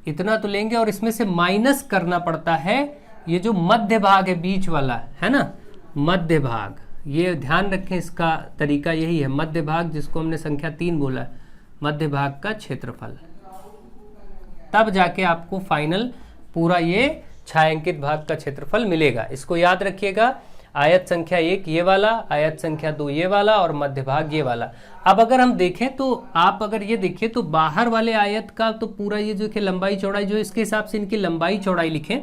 S1: इतना तो लेंगे। और इसमें से माइनस करना पड़ता है ये जो मध्य भाग है बीच वाला, है ना, मध्य भाग, ये ध्यान रखें, इसका तरीका यही है, मध्य भाग जिसको हमने संख्या 3 बोला, मध्य भाग का क्षेत्रफल, तब जाके आपको फाइनल पूरा ये छायांकित भाग का क्षेत्रफल मिलेगा। इसको याद रखिएगा, आयत संख्या 1 ये वाला, आयत संख्या 2 ये वाला, और मध्य भाग ये वाला। अब अगर हम देखें तो आप अगर ये देखिए तो बाहर वाले आयत का तो पूरा ये जो कि लंबाई चौड़ाई, जो इसके हिसाब से इनकी लंबाई चौड़ाई लिखें,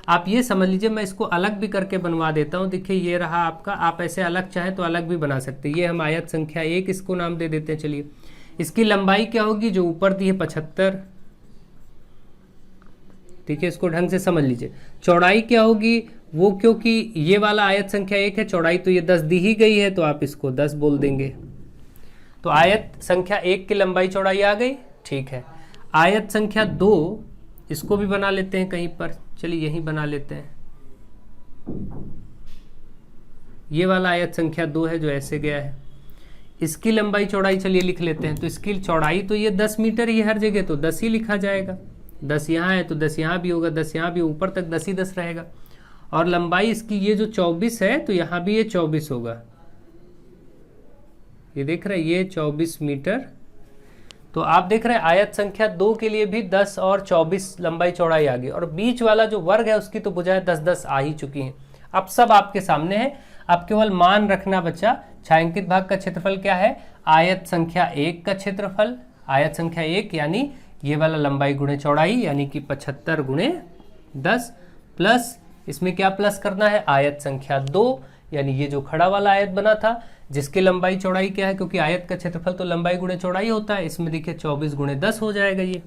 S1: आप ये समझ लीजिए, मैं इसको अलग भी करके बनवा देता हूँ। देखिए ये रहा आपका, आप ऐसे अलग चाहें तो अलग भी बना सकते हैं। ये हम आयत संख्या 1 इसको नाम दे देते हैं। चलिए, इसकी लंबाई क्या होगी, जो ऊपर दी है 75, ठीक है, इसको ढंग से समझ लीजिए। चौड़ाई क्या होगी वो, क्योंकि ये वाला आयत संख्या 1 है, चौड़ाई तो ये 10 दी ही गई है, तो आप इसको 10 बोल देंगे। तो आयत संख्या 1 की लंबाई चौड़ाई आ गई, ठीक है। आयत संख्या 2 इसको भी बना लेते हैं कहीं पर, चलिए यहीं बना लेते हैं। ये वाला आयत संख्या 2 है जो ऐसे गया है, इसकी लंबाई चौड़ाई चलिए लिख लेते हैं। तो इसकी चौड़ाई तो ये 10 मीटर ही हर जगह, तो 10 ही लिखा जाएगा। 10 यहाँ है तो 10 यहाँ भी होगा, 10 यहाँ भी, ऊपर तक 10 ही 10 रहेगा। और लंबाई इसकी ये जो 24 है तो यहाँ भी ये 24 होगा, ये देख रहे हैं, ये 24 मीटर। तो आप देख रहे हैं आयत संख्या 2 के लिए भी 10 और 24 लंबाई चौड़ाई आ गई, और बीच वाला जो वर्ग है उसकी तो भुजाएं 10-10 आ ही चुकी हैं। अब सब आपके सामने है, अब केवल मान रखना बच्चा। छायांकित भाग का क्षेत्रफल क्या है, आयत संख्या 1 का क्षेत्रफल, आयत संख्या 1 यानी ये वाला लंबाई गुणे चौड़ाई, यानी कि 75 गुणे 10, प्लस इसमें क्या प्लस करना है, आयत संख्या 2 यानी ये जो खड़ा वाला आयत बना था जिसकी लंबाई चौड़ाई क्या है, क्योंकि आयत का क्षेत्रफल तो लंबाई गुणे चौड़ाई होता है, इसमें देखिए 24 गुणे 10 हो जाएगा ये,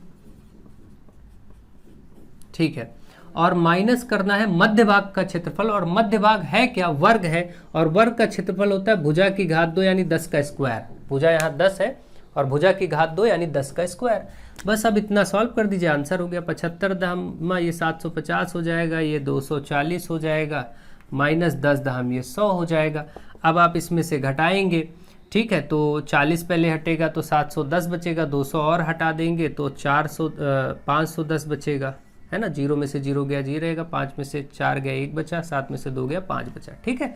S1: ठीक है। और माइनस करना है मध्य भाग का क्षेत्रफल, और मध्य भाग है क्या, वर्ग है, और वर्ग का क्षेत्रफल होता है भुजा की घात 2 यानी 10 का स्क्वायर। भुजा यहाँ 10 है और भुजा की घात 2 यानी 10 का स्क्वायर। बस अब इतना सॉल्व कर दीजिए, आंसर हो गया 75 दहम ये 750 हो जाएगा, ये 240 हो जाएगा, माइनस 10 दहम ये 100 हो जाएगा। अब आप इसमें से घटाएंगे, ठीक है, तो 40 पहले हटेगा तो 710 बचेगा, 200 और हटा देंगे तो 510 बचेगा, है ना। 0 में से 0 गया, 0 रहेगा, 5 में से 4 गया, 1 बचा, 7 में से 2 गया, 5 बचा, ठीक है।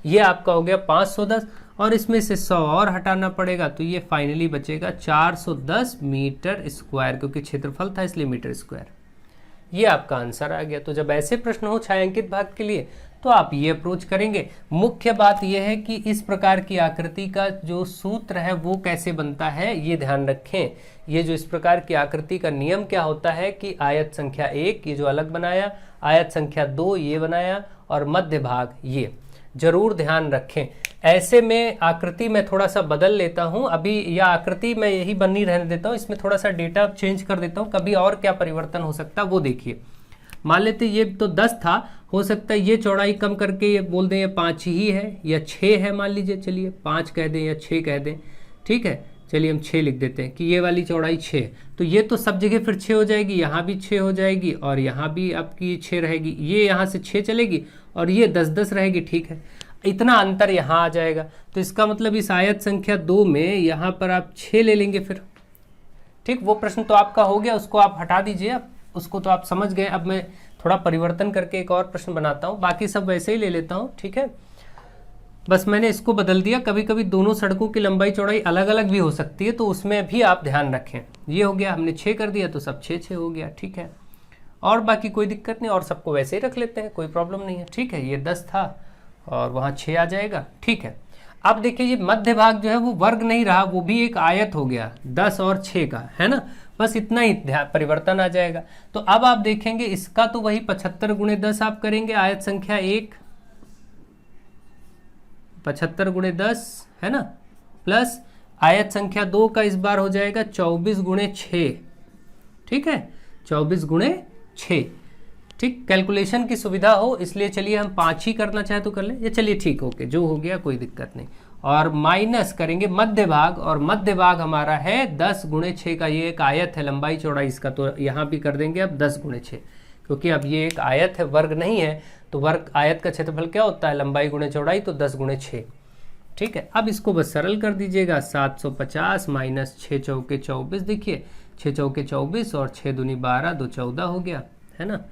S1: ये आपका हो गया 510, और इसमें से 100 और हटाना पड़ेगा, तो ये फाइनली बचेगा 410 मीटर स्क्वायर, क्योंकि क्षेत्रफल था इसलिए मीटर स्क्वायर। ये आपका आंसर आ गया। तो जब ऐसे प्रश्न हो छायांकित भाग के लिए तो आप ये अप्रोच करेंगे। मुख्य बात यह है कि इस प्रकार की आकृति का जो सूत्र है वो कैसे बनता है, ये ध्यान रखें। ये जो इस प्रकार की आकृति का नियम क्या होता है कि आयत संख्या 1 ये जो अलग बनाया, आयत संख्या 2 ये बनाया, और मध्य भाग ये, जरूर ध्यान रखें। ऐसे में आकृति में थोड़ा सा बदल लेता हूं अभी, या आकृति में यही बनी रहने देता हूं, इसमें थोड़ा सा डेटा चेंज कर देता हूं, कभी और क्या परिवर्तन हो सकता है वो देखिए। मान लेते ये तो 10 था हो सकता है ये चौड़ाई कम करके ये बोल दें ये 5 ही है या 6 है, मान लीजिए, चलिए 5 कह दें या 6 कह दें, ठीक है। चलिए हम 6 लिख देते हैं कि ये वाली चौड़ाई 6, तो ये तो सब जगह फिर 6 हो जाएगी, यहाँ भी 6 हो जाएगी और यहाँ भी आपकी 6 रहेगी, ये यहाँ से 6 चलेगी और ये 10-10 रहेगी, ठीक है। इतना अंतर यहाँ आ जाएगा, तो इसका मतलब इस आयत संख्या 2 में यहाँ पर आप 6 ले लेंगे फिर, ठीक। वो प्रश्न तो आपका हो गया, उसको आप हटा दीजिए, अब उसको तो आप समझ गए। अब मैं थोड़ा परिवर्तन करके एक और प्रश्न बनाता हूँ, बाकी सब वैसे ही ले लेता हूँ, ठीक है। बस मैंने इसको बदल दिया, कभी कभी दोनों सड़कों की लंबाई चौड़ाई अलग अलग भी हो सकती है, तो उसमें भी आप ध्यान रखें। ये हो गया, हमने 6 कर दिया तो सब 6-6 हो गया, ठीक है। और बाकी कोई दिक्कत नहीं, और सबको वैसे ही रख लेते हैं, कोई प्रॉब्लम नहीं है, ठीक है। ये 10 था और वहाँ 6 आ जाएगा, ठीक है। अब देखिए ये मध्य भाग जो है वो वर्ग नहीं रहा, वो भी एक आयत हो गया 10 और 6 का, है ना। बस इतना ही परिवर्तन आ जाएगा। तो अब आप देखेंगे इसका तो वही 75 गुणे 10 आप करेंगे, आयत संख्या 1 75 गुणे 10 है ना, प्लस आयत संख्या 2 का इस बार हो जाएगा 24 गुणे 6, ठीक है, 24 गुणे 6, ठीक। कैलकुलेशन की सुविधा हो इसलिए चलिए हम 5 ही करना चाहे तो कर लें, ये चलिए ठीक, ओके, जो हो गया कोई दिक्कत नहीं। और माइनस करेंगे मध्य भाग, और मध्य भाग हमारा है 10 गुणे 6 का, ये एक आयत है, लंबाई चौड़ाई इसका तो यहाँ भी कर देंगे अब 10 गुणे 6, क्योंकि अब ये एक आयत है, वर्ग नहीं है, तो वर्ग आयत का क्षेत्रफल क्या होता है, लंबाई गुणे चौड़ाई, तो 10 गुणे 6, ठीक है। अब इसको बस सरल कर दीजिएगा, 750 माइनस 6 चौके 24, देखिए 6 चौके 24 और 6 दूनी 12, 2 14 हो गया, है ना।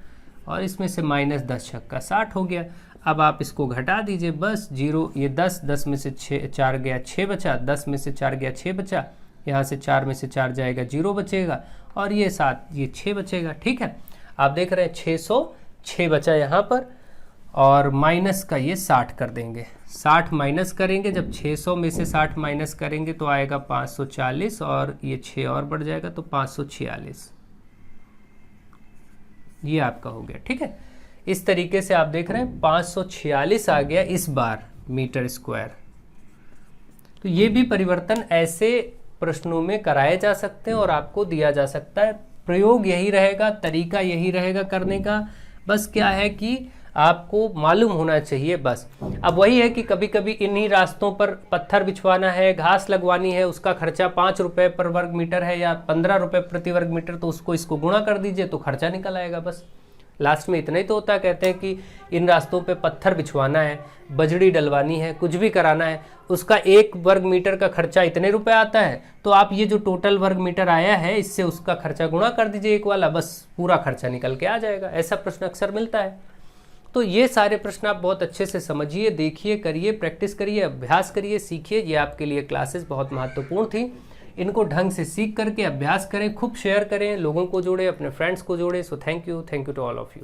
S1: और इसमें से माइनस 10 छक्का 60 हो गया। अब आप इसको घटा दीजिए, बस 0, ये 10 में से 4 गया 6 बचा, 10 में से 4 गया 6 बचा, यहाँ से 4 में से 4 जाएगा 0 बचेगा, और ये 7, ये 6 बचेगा, ठीक है। आप देख रहे हैं 606 बचा यहाँ पर, और माइनस का ये 60 कर देंगे, 60 माइनस करेंगे, जब 600 में से 60 माइनस करेंगे तो आएगा 540, और ये 6 और बढ़ जाएगा तो 546, ये आपका हो गया, ठीक है। इस तरीके से आप देख रहे हैं 546 आ गया इस बार मीटर स्क्वायर। तो ये भी परिवर्तन ऐसे प्रश्नों में कराए जा सकते हैं और आपको दिया जा सकता है। प्रयोग यही रहेगा, तरीका यही रहेगा करने का, बस क्या है कि आपको मालूम होना चाहिए बस। अब वही है कि कभी कभी इन्हीं रास्तों पर पत्थर बिछवाना है, घास लगवानी है, उसका खर्चा 5 रुपए पर वर्ग मीटर है या 15 रुपए प्रति वर्ग मीटर, तो उसको इसको गुणा कर दीजिए तो खर्चा निकल आएगा, बस लास्ट में इतना ही तो होता है। कहते हैं कि इन रास्तों पे पत्थर बिछवाना है, बजड़ी डलवानी है, कुछ भी कराना है, उसका 1 वर्ग मीटर का खर्चा इतने रुपए आता है, तो आप ये जो टोटल वर्ग मीटर आया है इससे उसका खर्चा गुणा कर दीजिए एक वाला, बस पूरा खर्चा निकल के आ जाएगा। ऐसा प्रश्न अक्सर मिलता है। तो ये सारे प्रश्न आप बहुत अच्छे से समझिए, देखिए, करिए, प्रैक्टिस करिए, अभ्यास करिए, सीखिए। ये आपके लिए क्लासेस बहुत महत्वपूर्ण थी, इनको ढंग से सीख करके अभ्यास करें, खूब शेयर करें, लोगों को जोड़ें, अपने फ्रेंड्स को जोड़ें। So thank you to all of you.